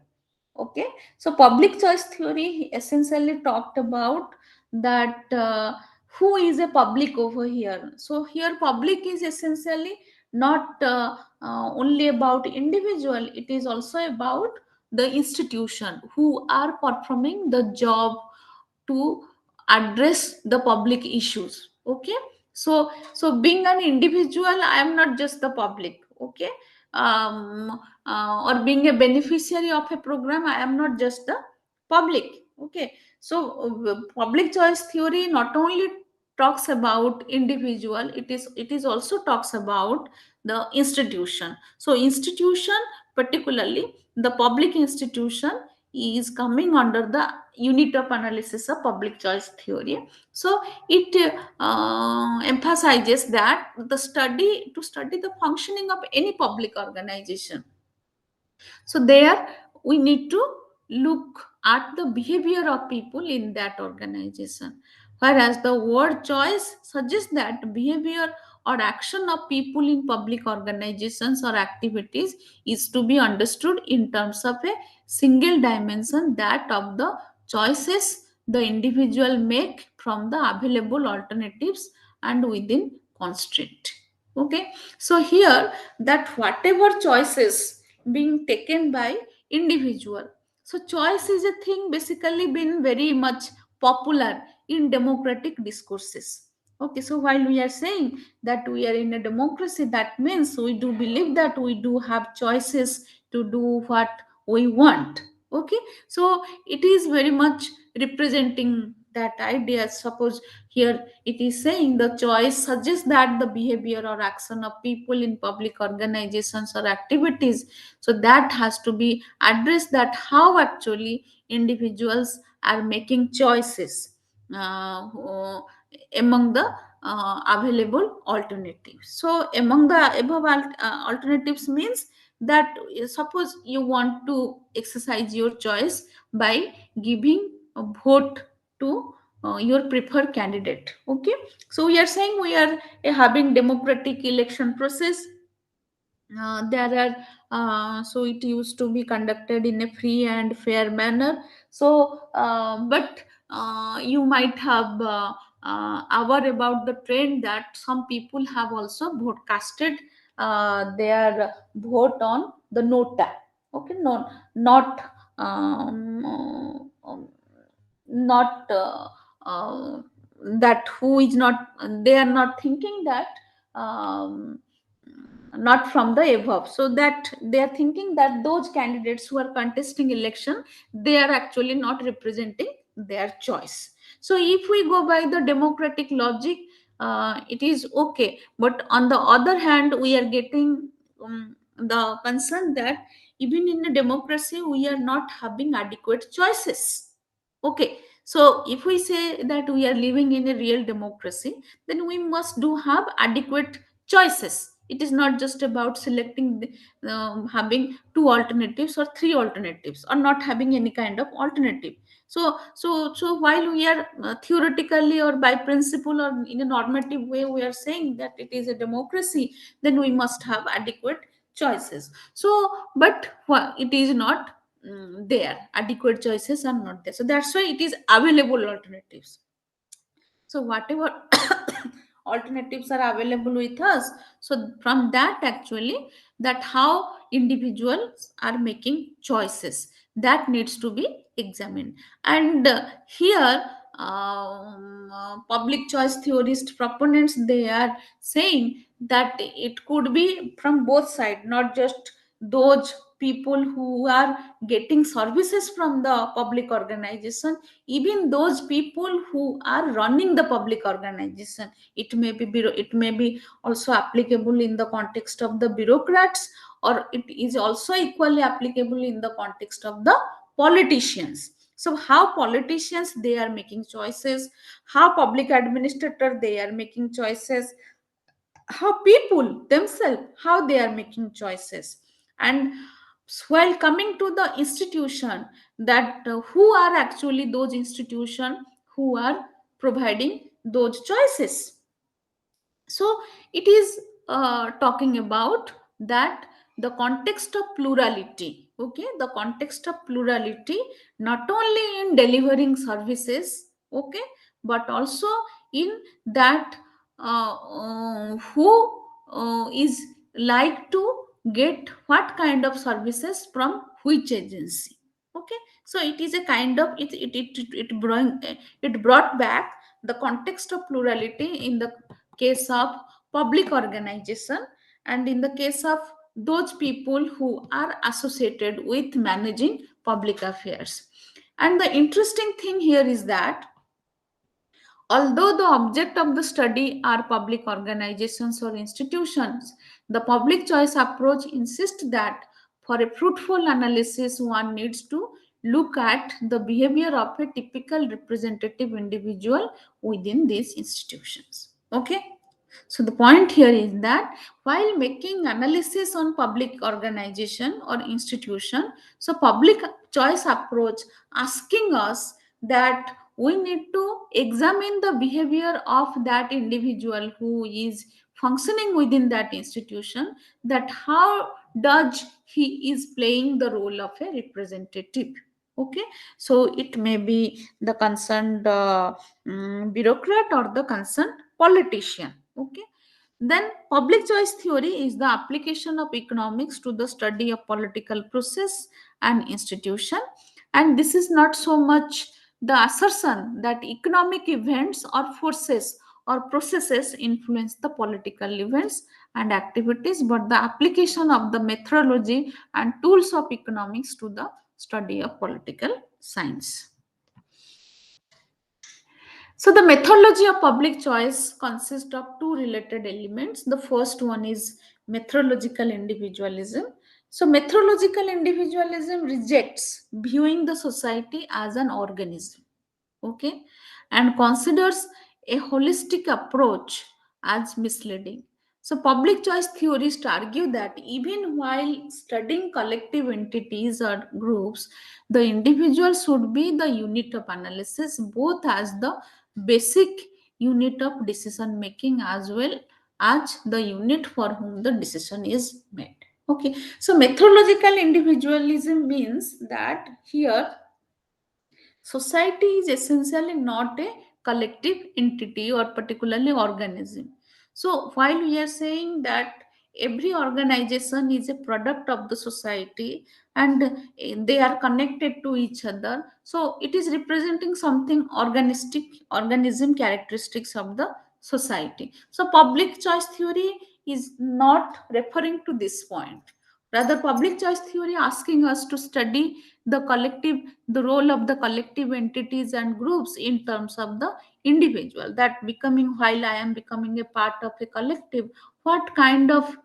Okay, so public choice theory essentially talked about that who is a public over here. So here public is essentially not only about individual, it is also about the institution who are performing the job to address the public issues. Okay, so being an individual, I am not just the public. Okay, or being a beneficiary of a program, I am not just the public. Okay, so public choice theory not only talks about individual, it is also talks about the institution. So institution, particularly the public institution, is coming under the unit of analysis of public choice theory. So it emphasizes that the study to study the functioning of any public organization. So there we need to look at the behavior of people in that organization. Whereas the word choice suggests that behavior or action of people in public organizations or activities is to be understood in terms of a single dimension, that of the choices the individual make from the available alternatives and within constraint. Okay, so here that whatever choices being taken by individual, so choice is a thing basically been very much popular in democratic discourses. Okay, so while we are saying that we are in a democracy, that means we do believe that we do have choices to do what we want. Okay, so it is very much representing that idea. Suppose here it is saying the choice suggests that the behavior or action of people in public organizations or activities, so that has to be addressed, that how actually individuals are making choices among the available alternatives. So among the above alternatives means that suppose you want to exercise your choice by giving a vote to your preferred candidate. Okay, so we are saying we are having democratic election process. There are so it used to be conducted in a free and fair manner. So but you might have aware about the trend that some people have also broadcasted their vote on the nota. Okay, no, not not that who is not, they are not thinking that um, not from the above, so that they are thinking that those candidates who are contesting election, they are actually not representing their choice. So if we go by the democratic logic, it is okay, but on the other hand we are getting the concern that even in a democracy we are not having adequate choices. Okay, so if we say that we are living in a real democracy, then we must do have adequate choices. It is not just about selecting having two alternatives or three alternatives or not having any kind of alternative. So while we are theoretically or by principle or in a normative way we are saying that it is a democracy, then we must have adequate choices. So but it is not there, adequate choices are not there, so that's why it is available alternatives. So whatever alternatives are available with us, so from that actually, that how individuals are making choices, that needs to be examined. And here public choice theorist proponents, they are saying that it could be from both sides, not just those people who are getting services from the public organization, even those people who are running the public organization. It may be it may be also applicable in the context of the bureaucrats, or it is also equally applicable in the context of the politicians. So how politicians they are making choices, how public administrator they are making choices, how people themselves how they are making choices. And while coming to the institution, that who are actually those institution who are providing those choices. So it is talking about that the context of plurality. Okay, the context of plurality, not only in delivering services, okay, but also in that who is like to get what kind of services from which agency. Okay, so it is a kind of it brought back the context of plurality in the case of public organization, and in the case of those people who are associated with managing public affairs. And the interesting thing here is that although the object of the study are public organizations or institutions, the public choice approach insists that for a fruitful analysis, one needs to look at the behavior of a typical representative individual within these institutions. Okay. So the point here is that while making analysis on public organization or institution, so public choice approach asking us that we need to examine the behavior of that individual who is functioning within that institution, that how does he is playing the role of a representative. Okay, so it may be the concerned bureaucrat or the concerned politician. Okay, then public choice theory is the application of economics to the study of political process and institution. And this is not so much the assertion that economic events or forces or processes influence the political events and activities, but the application of the methodology and tools of economics to the study of political science. So the methodology of public choice consists of two related elements. The first one is methodological individualism. So methodological individualism rejects viewing the society as an organism, okay, and considers a holistic approach as misleading. So public choice theorists argue that even while studying collective entities or groups, the individual should be the unit of analysis, both as the basic unit of decision making as well as the unit for whom the decision is made. Okay, so methodological individualism means that here society is essentially not a collective entity or particularly organism. So while we are saying that every organization is a product of the society and they are connected to each other, so it is representing something organistic organism characteristics of the society. So public choice theory is not referring to this point. Rather, public choice theory asking us to study the collective, the role of the collective entities and groups in terms of the individual, that becoming, while I am becoming a part of a collective, what kind of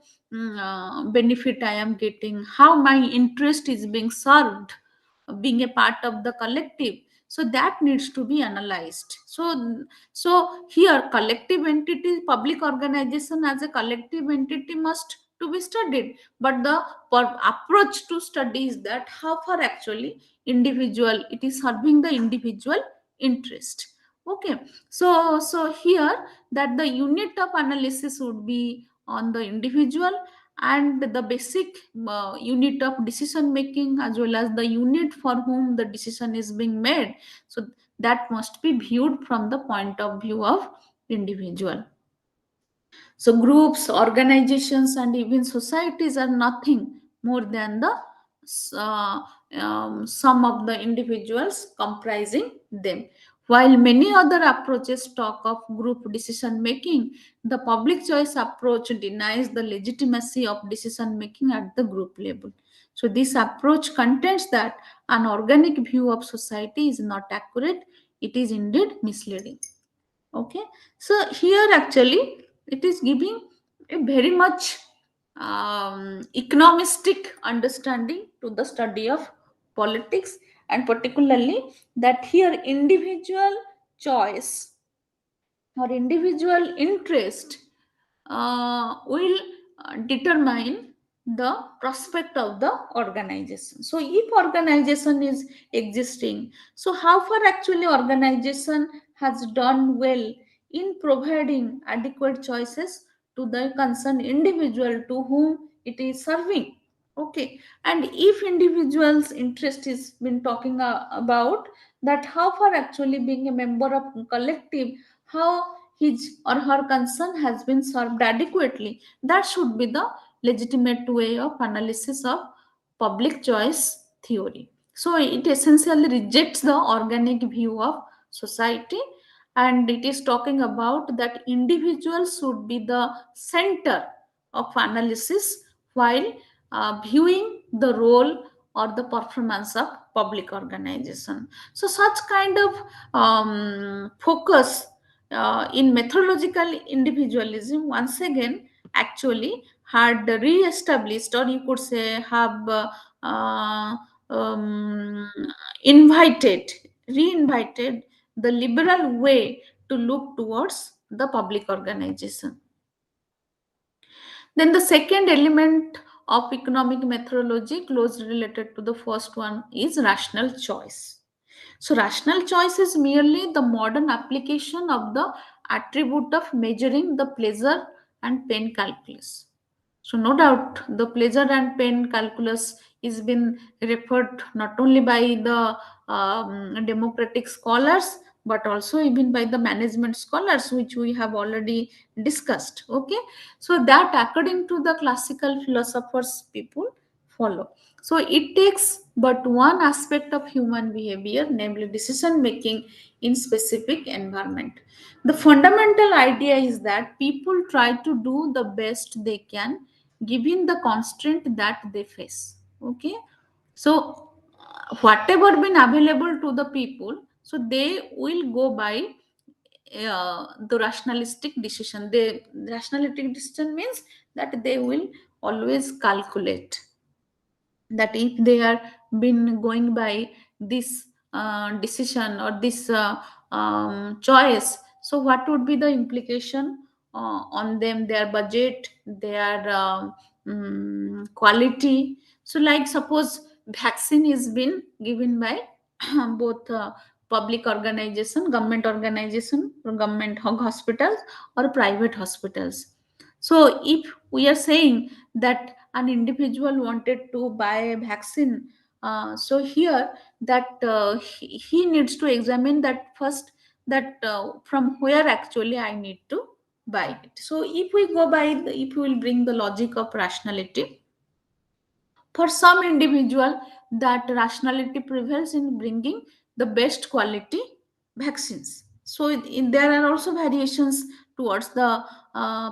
benefit I am getting, how my interest is being served being a part of the collective. So that needs to be analyzed. So here collective entity, public organization as a collective entity must to be studied, but the approach to study is that how far actually individual it is serving the individual interest. Okay, so here that the unit of analysis would be on the individual, and the basic unit of decision making as well as the unit for whom the decision is being made, so that must be viewed from the point of view of individual. So, groups, organizations, and even societies are nothing more than the uh, sum of the individuals comprising them. While many other approaches talk of group decision making, the public choice approach denies the legitimacy of decision making at the group level. So, this approach contends that an organic view of society is not accurate, it is indeed misleading. Okay, so here actually it is giving a very much economistic understanding to the study of politics, and particularly that here individual choice or individual interest will determine the prospect of the organization. So if organization is existing, so how far actually organization has done well in providing adequate choices to the concerned individual to whom it is serving. Okay, and if individual's interest is been talking about that how far actually being a member of collective, how his or her concern has been served adequately, that should be the legitimate way of analysis of public choice theory. So it essentially rejects the organic view of society, and it is talking about that individuals should be the center of analysis while viewing the role or the performance of public organization. So such kind of focus in methodological individualism once again actually had re-established, or you could say have um, invited, re-invited the liberal way to look towards the public organization. Then the second element of economic methodology, closely related to the first one, is rational choice. So, rational choice is merely the modern application of the attribute of measuring the pleasure and pain calculus. So, no doubt the pleasure and pain calculus is been referred not only by the democratic scholars but also even by the management scholars, which we have already discussed. Okay, so that according to the classical philosophers, people follow. So it takes but one aspect of human behavior, namely decision making in specific environment. The fundamental idea is that people try to do the best they can given the constraint that they face. Okay, so whatever been available to the people, so they will go by the rationalistic decision. The rationalistic decision means that they will always calculate that if they are been going by this decision or this choice, so what would be the implication on them, their budget, their quality. So like suppose vaccine is been given by both public organization, government organization, or government hospitals or private hospitals. So if we are saying that an individual wanted to buy a vaccine, so here that he needs to examine that first, that from where actually I need to buy it. So if we go by if we will bring the logic of rationality, for some individual, that rationality prevails in bringing the best quality vaccines. So there are also variations towards the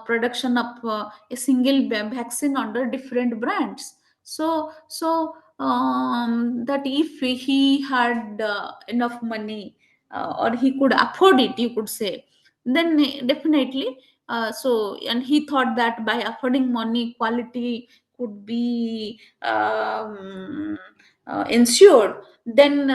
production of a single vaccine under different brands. So that if he had enough money, or he could afford it, you could say, then definitely. And he thought that by affording money, quality could be ensured, then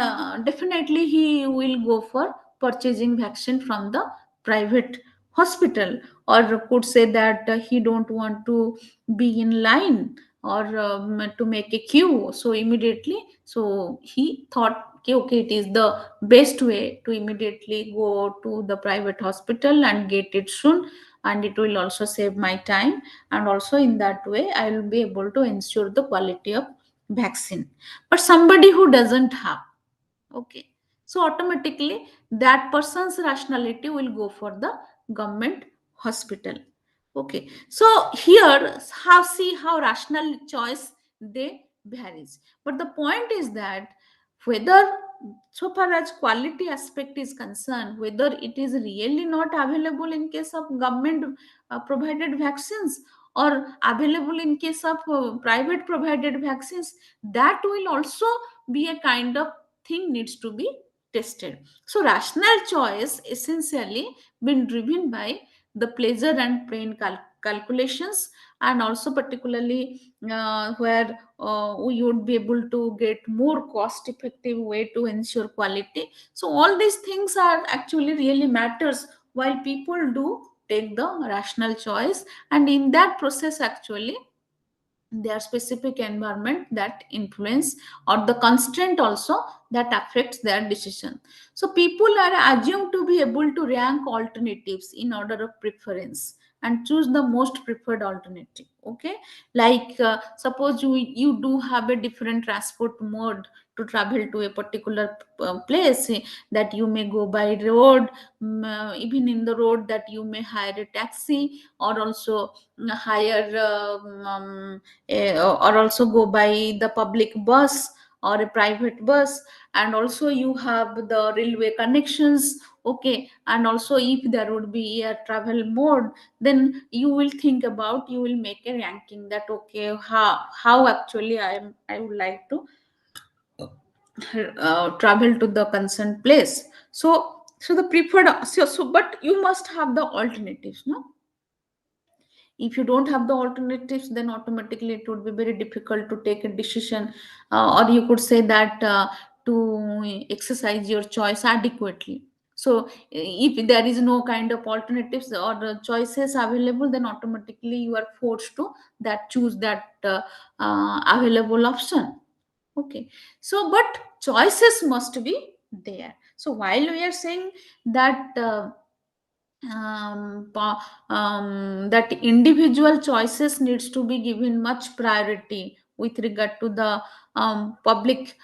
definitely he will go for purchasing vaccine from the private hospital, or could say that he don't want to be in line or to make a queue so immediately. So he thought, okay, okay, it is the best way to immediately go to the private hospital and get it soon, and it will also save my time, and also in that way I will be able to ensure the quality of vaccine. But somebody who doesn't have, okay, so automatically that person's rationality will go for the government hospital. Okay, so here how, see how rational choice they varies. But the point is that whether, so far as quality aspect is concerned, whether it is really not available in case of government provided vaccines or available in case of private provided vaccines, that will also be a kind of thing needs to be tested. So rational choice essentially been driven by the pleasure and pain calculations, and also particularly where we would be able to get more cost effective way to ensure quality. So all these things are actually really matters while people do take the rational choice, and in that process actually their specific environment that influence, or the constraint also that affects their decision. So people are assumed to be able to rank alternatives in order of preference and choose the most preferred alternative. Okay, like suppose you do have a different transport mode to travel to a particular place, that you may go by road, even in the road that you may hire a taxi, or also hire or also go by the public bus or a private bus, and also you have the railway connections. Okay, and also if there would be a travel mode, then you will think about, you will make a ranking that okay, how actually I would like to travel to the concerned place. So the preferred, so but you must have the alternatives, no? If you don't have the alternatives, then automatically it would be very difficult to take a decision, or you could say that to exercise your choice adequately. So if there is no kind of alternatives or choices available, then automatically you are forced to that choose that available option. Okay, so but choices must be there. So while we are saying that that individual choices needs to be given much priority with regard to the public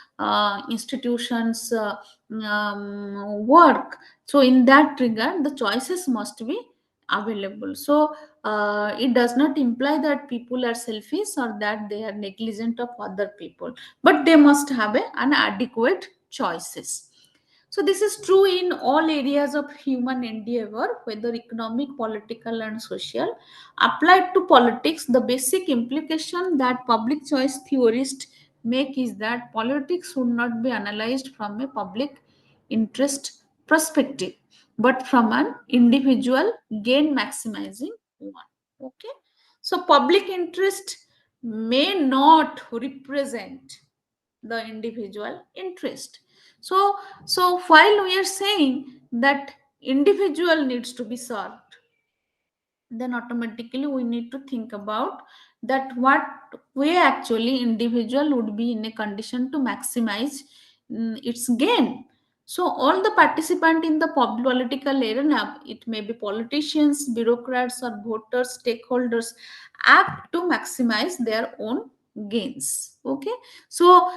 institutions work. So in that regard, the choices must be available. So it does not imply that people are selfish or that they are negligent of other people, but they must have an adequate choices. So this is true in all areas of human endeavor, whether economic, political, and social. Applied to politics, the basic implication that public choice theorists make is that politics should not be analyzed from a public interest perspective, but from an individual gain maximizing one. Okay, so public interest may not represent the individual interest. So while we are saying that individual needs to be served, then automatically we need to think about that what way actually individual would be in a condition to maximize its gain. So all the participant in the political arena, it may be politicians, bureaucrats, or voters, stakeholders, act to maximize their own gains. Okay, so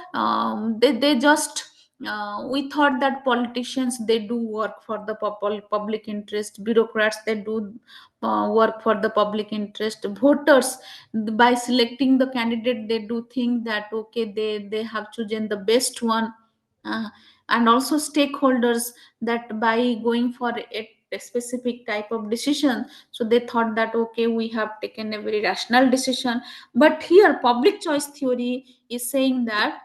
they just we thought that politicians, they do work for the public interest, bureaucrats, they do work for the public interest, voters, by selecting the candidate, they do think that okay, they have chosen the best one. uh, and also stakeholders, that by going for a specific type of decision, so they thought that okay, we have taken a very rational decision. But here public choice theory is saying that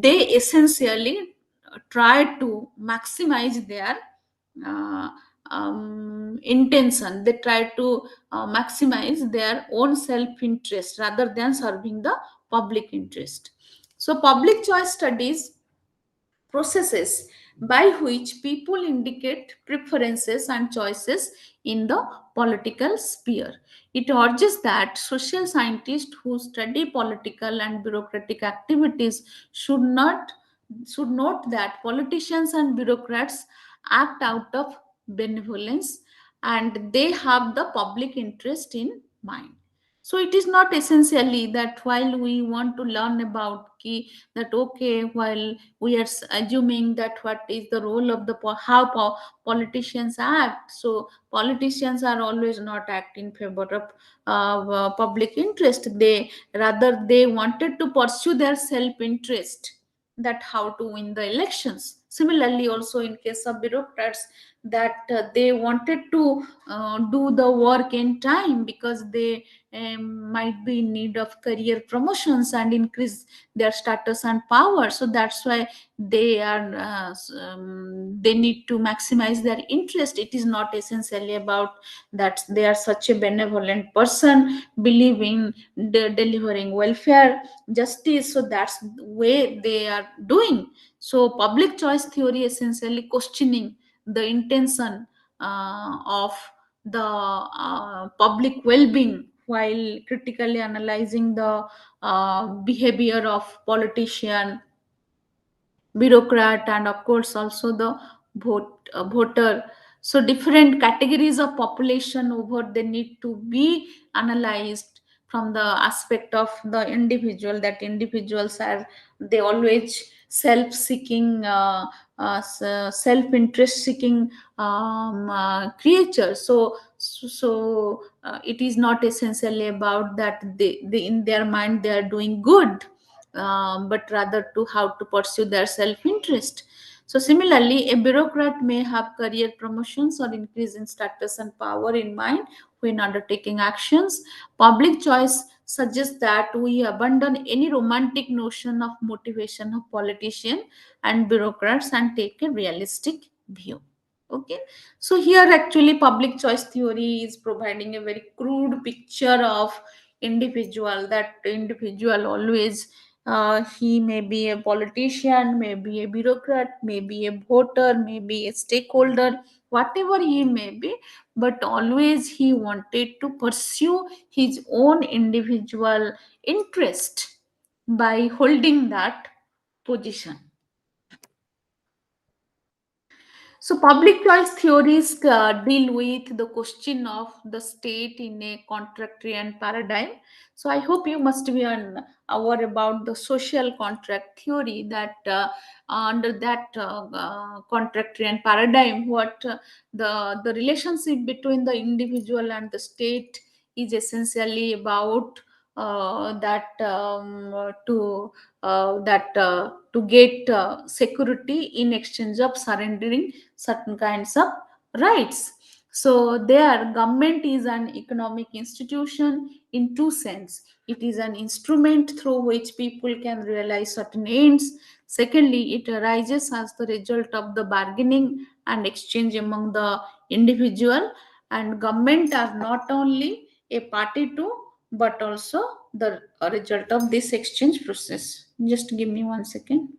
they essentially try to maximize their uh, intention. They try to maximize their own self interest rather than serving the public interest. So public choice studies processes by which people indicate preferences and choices in the political sphere. It urges that social scientists who study political and bureaucratic activities should not should note that politicians and bureaucrats act out of benevolence, and they have the public interest in mind. So it is not essentially that while we want to learn about key, that okay, while we are assuming that what is the role of the politicians act, so politicians are always not act in favor of public interest. They rather they wanted to pursue their self interest, that how to win the elections. Similarly also in case of bureaucrats, that they wanted to do the work in time because they might be in need of career promotions and increase their status and power. So that's why they are they need to maximize their interest. It is not essentially about that they are such a benevolent person believing delivering welfare justice, so that's the way they are doing. So public choice theory essentially questioning the intention of the public well-being, while critically analyzing the behavior of politician, bureaucrat, and of course also the voter. So different categories of population over, they need to be analyzed from the aspect of the individual, that individuals are, they always self-seeking, self-interest seeking creatures. So it is not essentially about that they in their mind they are doing good, but rather to how to pursue their self-interest. So similarly, a bureaucrat may have career promotions or increase in status and power in mind when undertaking actions. Public choice suggests that we abandon any romantic notion of motivation of politicians and bureaucrats and take a realistic view. Okay, so here actually public choice theory is providing a very crude picture of individual. That individual always, he may be a politician, maybe a bureaucrat, maybe a voter, maybe a stakeholder, whatever he may be, but always he wanted to pursue his own individual interest by holding that position. So, public choice theories deal with the question of the state in a contractarian paradigm. So, I hope you must be aware about the social contract theory, that under that contractarian paradigm, what the relationship between the individual and the state is essentially about to get security in exchange of surrendering certain kinds of rights. So there government is an economic institution in two sense. It is an instrument through which people can realize certain ends. Secondly, it arises as the result of the bargaining and exchange among the individual, and government are not only a party to, but also the result of this exchange process. Just give me 1 second.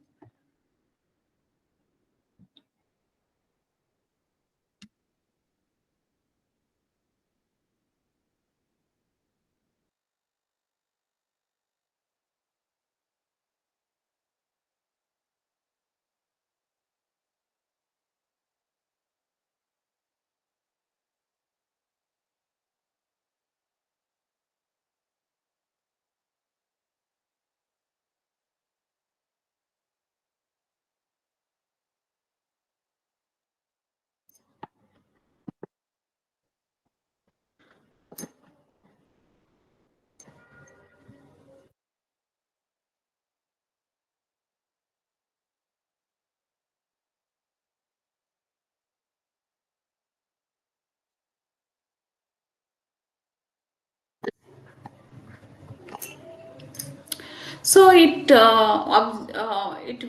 So it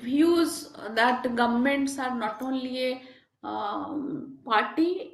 views that governments are not only a party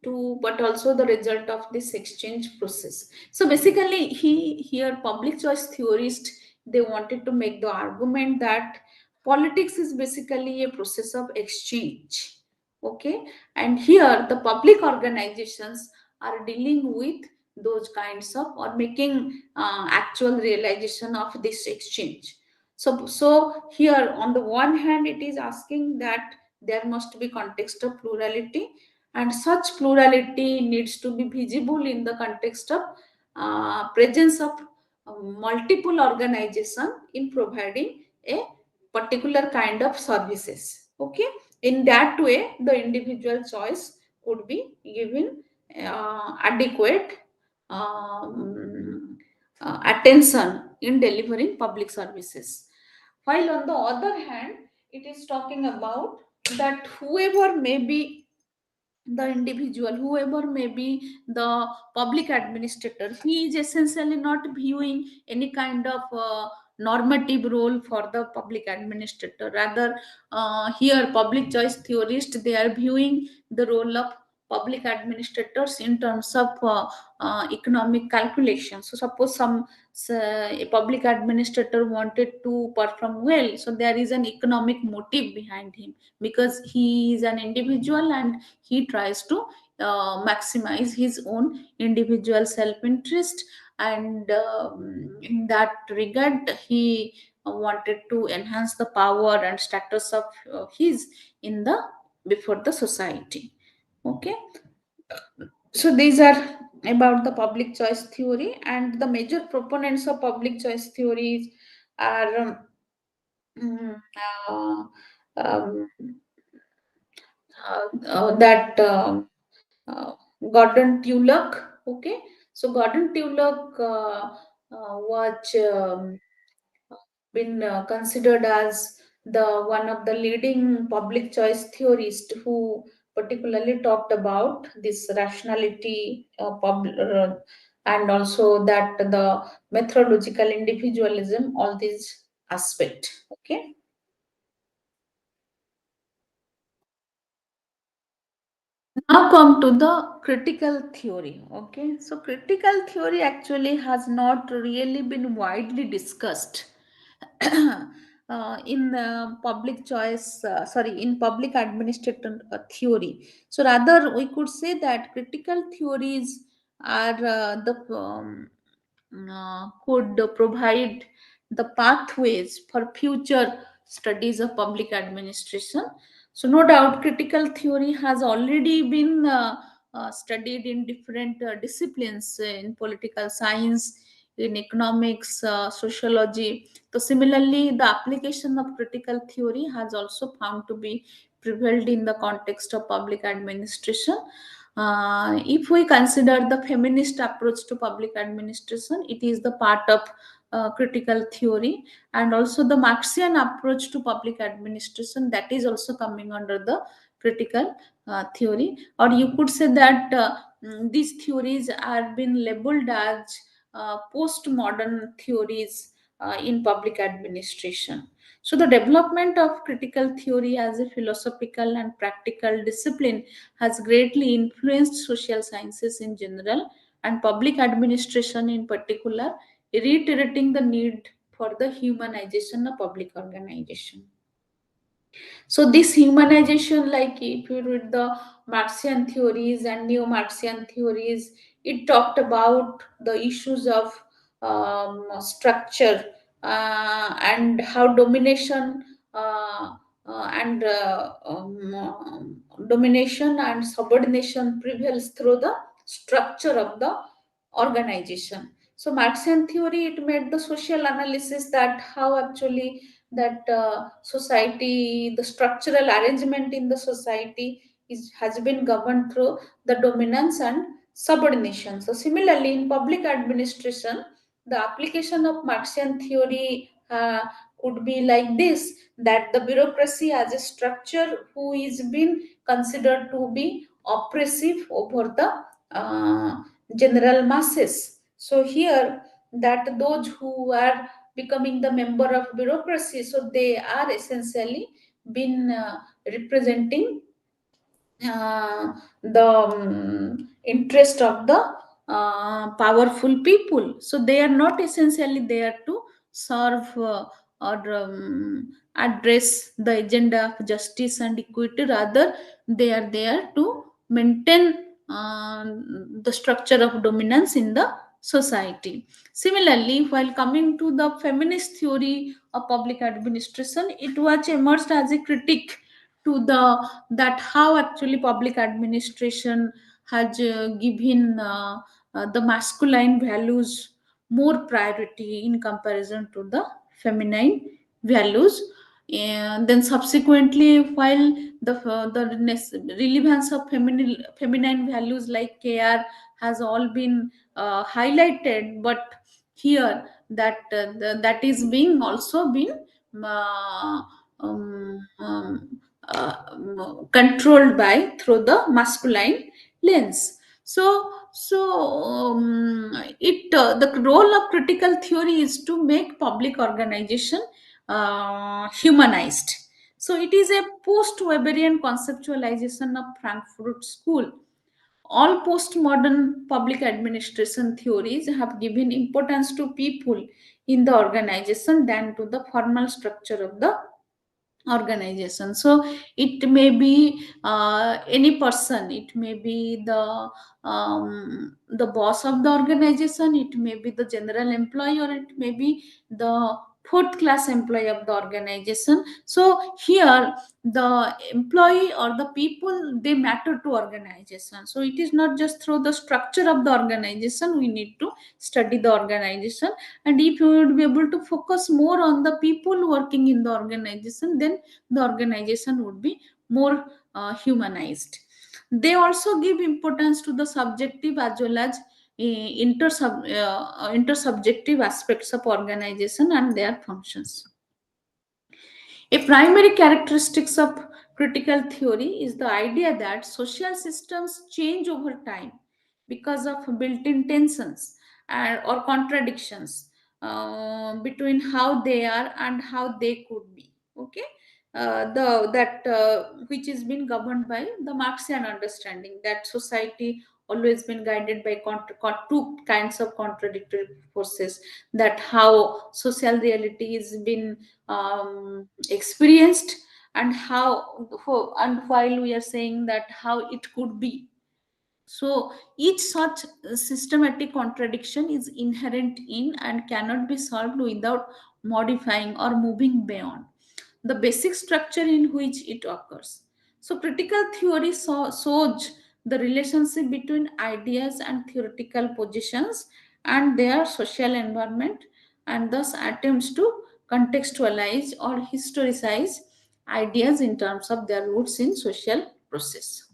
to, but also the result of this exchange process. So basically, he here public choice theorists, they wanted to make the argument that politics is basically a process of exchange. Okay, and here the public organizations are dealing with those kinds of, or making actual realization of this exchange. So here on the one hand it is asking that there must be context of plurality, and such plurality needs to be visible in the context of presence of multiple organization in providing a particular kind of services. Okay, in that way the individual choice could be given adequate attention in delivering public services. While on the other hand, it is talking about that whoever may be the individual, whoever may be the public administrator, he is essentially not viewing any kind of normative role for the public administrator. Rather, here public choice theorists, they are viewing the role of public administrators in terms of economic calculation. So suppose a public administrator wanted to perform well, so there is an economic motive behind him, because he is an individual and he tries to maximize his own individual self interest, and in that regard he wanted to enhance the power and status of his in the before the society. Okay, so these are about the public choice theory, and the major proponents of public choice theories are mm, uh, um, that uh, Gordon Tullock. Okay, so Gordon Tullock was been considered as the one of the leading public choice theorists, who particularly talked about this rationality, and also that the methodological individualism, all these aspect. Okay. Now come to the critical theory. Okay, so critical theory actually has not really been widely discussed in public choice, sorry, in public administrative theory. So rather, we could say that critical theories are could provide the pathways for future studies of public administration. So, no doubt, critical theory has already been studied in different disciplines in political science, in economics, sociology. So, similarly, the application of critical theory has also found to be prevailed in the context of public administration. If we consider the feminist approach to public administration, it is the part of critical theory, and also the Marxian approach to public administration, that is also coming under the critical theory. Or you could say that these theories are been labeled as postmodern theories in public administration. So the development of critical theory as a philosophical and practical discipline has greatly influenced social sciences in general and public administration in particular, reiterating the need for the humanization of public organization. So this humanization, like if you read the Marxian theories and neo-Marxian theories, it talked about the issues of structure and how domination domination and subordination prevails through the structure of the organization. So Marxian theory, it made the social analysis that how actually that society, the structural arrangement in the society has been governed through the dominance and subordination. So similarly, in public administration, the application of Marxian theory could be like this: that the bureaucracy as a structure who is being considered to be oppressive over the general masses. So here, that those who are becoming the member of bureaucracy, so they are essentially been representing the interest of the powerful people. So they are not essentially there to serve or address the agenda of justice and equity. Rather, they are there to maintain the structure of dominance in the society. Similarly, while coming to the feminist theory of public administration, it was emerged as a critique to the that how actually public administration has given the masculine values more priority in comparison to the feminine values. And then subsequently, while the relevance of feminine values like care has all been highlighted, but here that is being also been uh, um, um, controlled by through the masculine lens. So it the role of critical theory is to make public organization humanized. So it is a post-Weberian conceptualization of Frankfurt School. All postmodern public administration theories have given importance to people in the organization than to the formal structure of the organization. So it may be any person, it may be the boss of the organization, it may be the general employee, or it may be the fourth class employee of the organization. So here the employee or the people, they matter to organization. So it is not just through the structure of the organization we need to study the organization. And if you would be able to focus more on the people working in the organization, then the organization would be more humanized. They also give importance to the subjective as well as intersubjective aspects of organization and their functions. A primary characteristics of critical theory is the idea that social systems change over time because of built-in tensions or contradictions between how they are and how they could be. Okay. the that which is been governed by the Marxian understanding that society always been guided by two kinds of contradictory forces, that how social reality is been experienced, and and while we are saying that how it could be. So each such systematic contradiction is inherent in and cannot be solved without modifying or moving beyond the basic structure in which it occurs. So, critical theory shows the relationship between ideas and theoretical positions and their social environment, and thus attempts to contextualize or historicize ideas in terms of their roots in social process.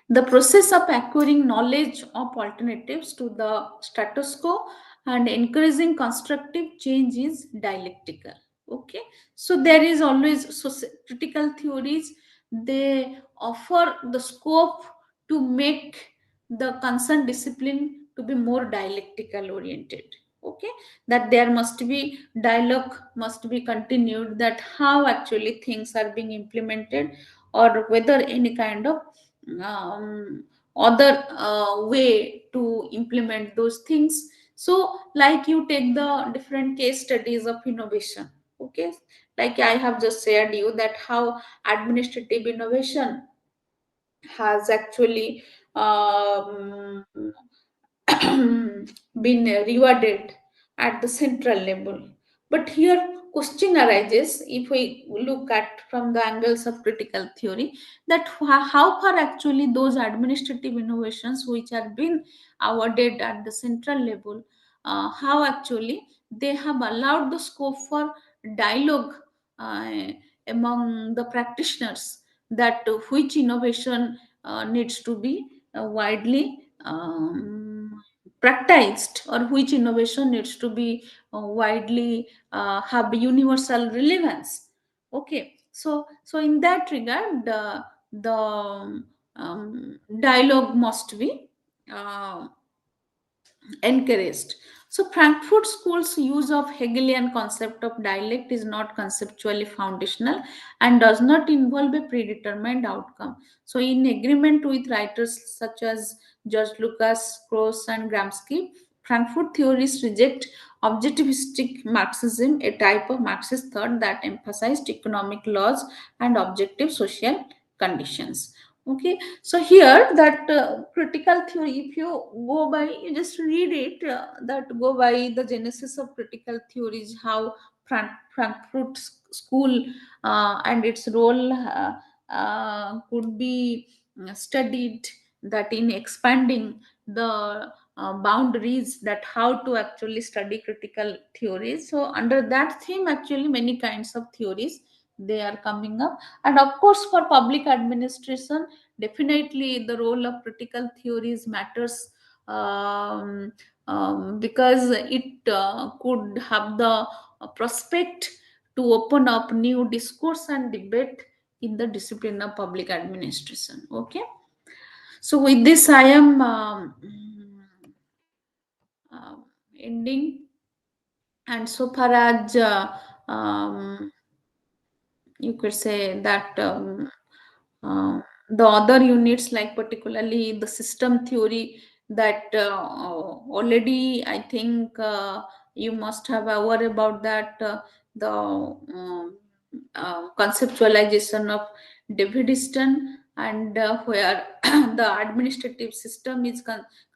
The process of acquiring knowledge of alternatives to the status quo and encouraging constructive change is dialectical. Okay, so there is always critical theories, they offer the scope to make the concerned discipline to be more dialectical oriented. Okay, that there must be dialogue, must be continued, that how actually things are being implemented, or whether any kind of other way to implement those things. So like you take the different case studies of innovation. Okay, like I have just shared you that how administrative innovation has actually um, been rewarded at the central level. But here question arises, if we look at from the angles of critical theory, that how far actually those administrative innovations which are being awarded at the central level, how actually they have allowed the scope for dialogue uh, among the practitioners, that which innovation needs to be widely practiced, or which innovation needs to be widely have universal relevance. Okay, so in that regard, the dialogue must be uh, encouraged. So Frankfurt School's use of Hegelian concept of dialect is not conceptually foundational and does not involve a predetermined outcome. So in agreement with writers such as George Lucas, Krauss and Gramsci, Frankfurt theorists reject objectivistic Marxism, a type of Marxist thought that emphasized economic laws and objective social conditions. Okay, so here that critical theory, if you go by, you just read it, that go by the genesis of critical theories, how Frankfurt School and its role could be studied, that in expanding the boundaries, that how to actually study critical theories. So under that theme, actually many kinds of theories they are coming up. And of course for public administration, definitely the role of critical theories matters, um, because it could have the prospect to open up new discourse and debate in the discipline of public administration. Okay, so with this I am ending. And so far as you could say that the other units, like particularly the system theory, that already I think you must have aware about that, the conceptualization of David Easton, and where the administrative system is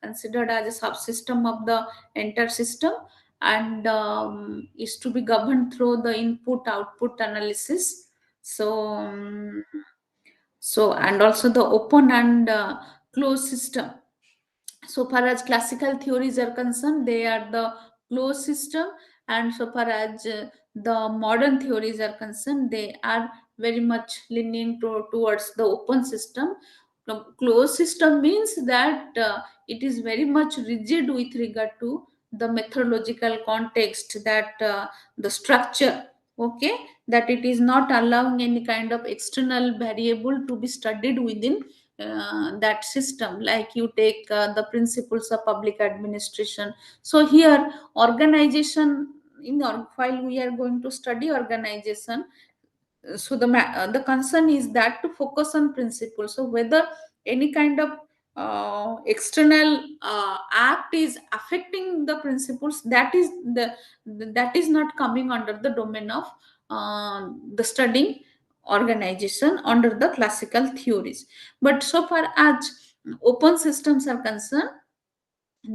considered as a subsystem of the entire system, and is to be governed through the input output analysis. So and also the open and closed system. So far as classical theories are concerned, they are the closed system, and so far as the modern theories are concerned, they are very much leaning towards the open system. The closed system means that it is very much rigid with regard to the methodological context, that the structure. Okay, that it is not allowing any kind of external variable to be studied within that system. Like you take the principles of public administration. So here organization, while we are going to study organization, so the concern is that to focus on principles. So whether any kind of external act is affecting the principles, that is not coming under the domain of the studying organization under the classical theories. But so far as open systems are concerned,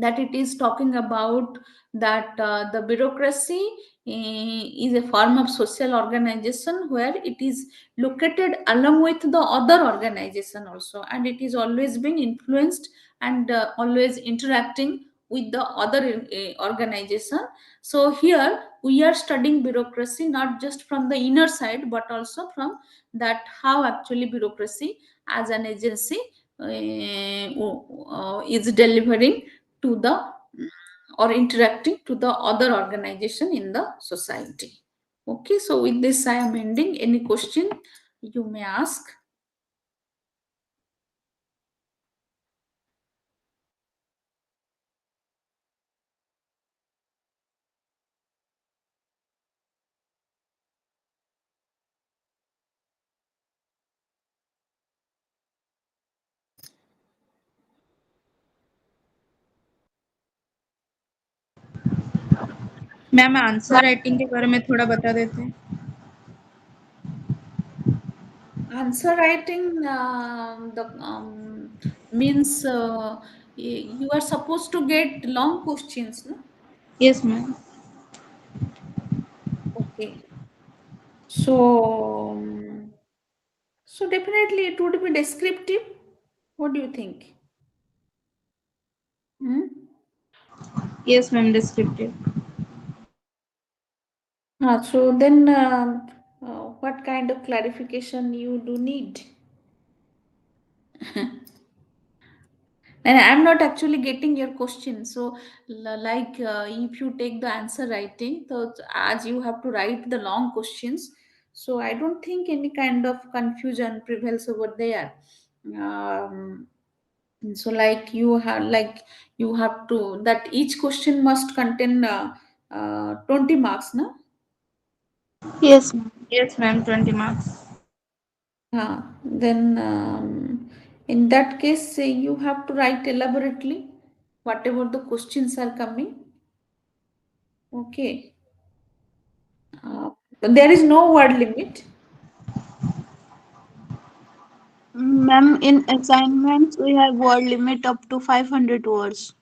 that it is talking about that the bureaucracy is a form of social organization where it is located along with the other organization also, and it is always been influenced and always interacting with the other organization. So here we are studying bureaucracy not just from the inner side but also from that how actually bureaucracy as an agency is delivering to the or interacting to the other organization in the society. Okay, so with this I am ending. Any question you may ask? Ma'am answer writing के बारे में थोड़ा बता देते हैं। Answer writing the means you are supposed to get long questions, no? Yes ma'am. Okay, so so definitely it would be descriptive. What do you think? Hmm? Yes ma'am descriptive. So then, what kind of clarification you do need? And I'm not actually getting your question. So, like, if you take the answer writing, so as you have to write the long questions, so I don't think any kind of confusion prevails over there. Um, so, you have to that each question must contain 20 marks, no? Yes, ma'am. Yes ma'am 20 marks. Then in that case, you have to write elaborately whatever the questions are coming. Okay. But there is no word limit. Ma'am, in assignments, we have word limit up to 500 words.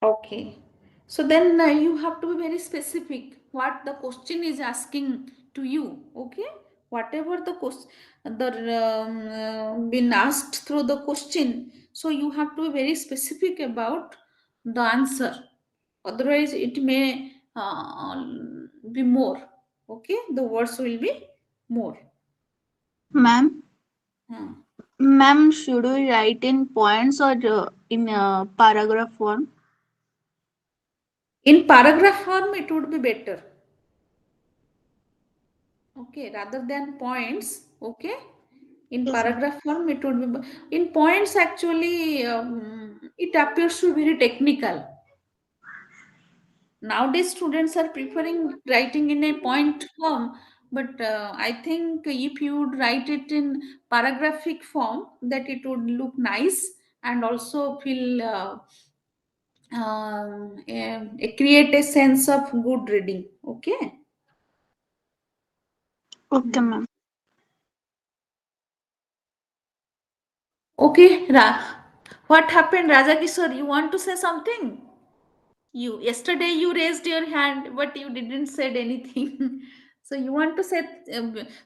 Okay. So then you have to be very specific what the question is asking to you. Okay. Whatever the question the been asked through the question, so you have to be very specific about the answer. Otherwise, it may be more. Okay, the words will be more. Ma'am, Hmm. ma'am, should we write in points or in paragraph form? In paragraph form, it would be better. Okay, rather than points. Okay, in Yes, ma'am. paragraph form, it would be in points. Actually, it appears to be very technical. Nowadays students are preferring writing in a point form, but I think if you would write it in paragraphic form, that it would look nice and also feel create a sense of good reading. Okay. Okay, Hmm. ma'am. Okay, what happened, Raja Kishore? You want to say something? You yesterday you raised your hand, but you didn't said anything. So you want to say?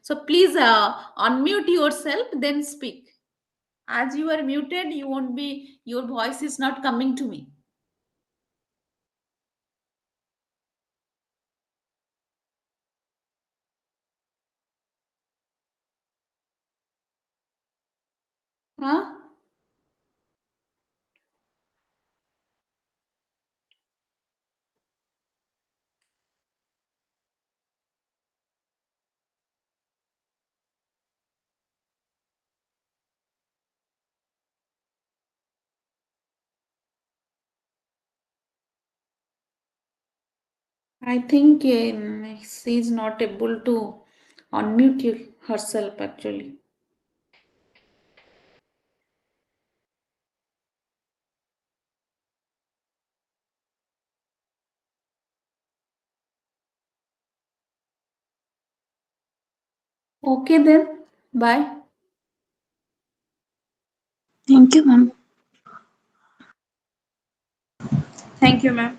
So please unmute yourself, then speak. As you are muted, you won't be. Your voice is not coming to me. Huh? I think she is not able to. unmute herself actually. Okay then. Bye. Thank you, ma'am. Thank you, ma'am.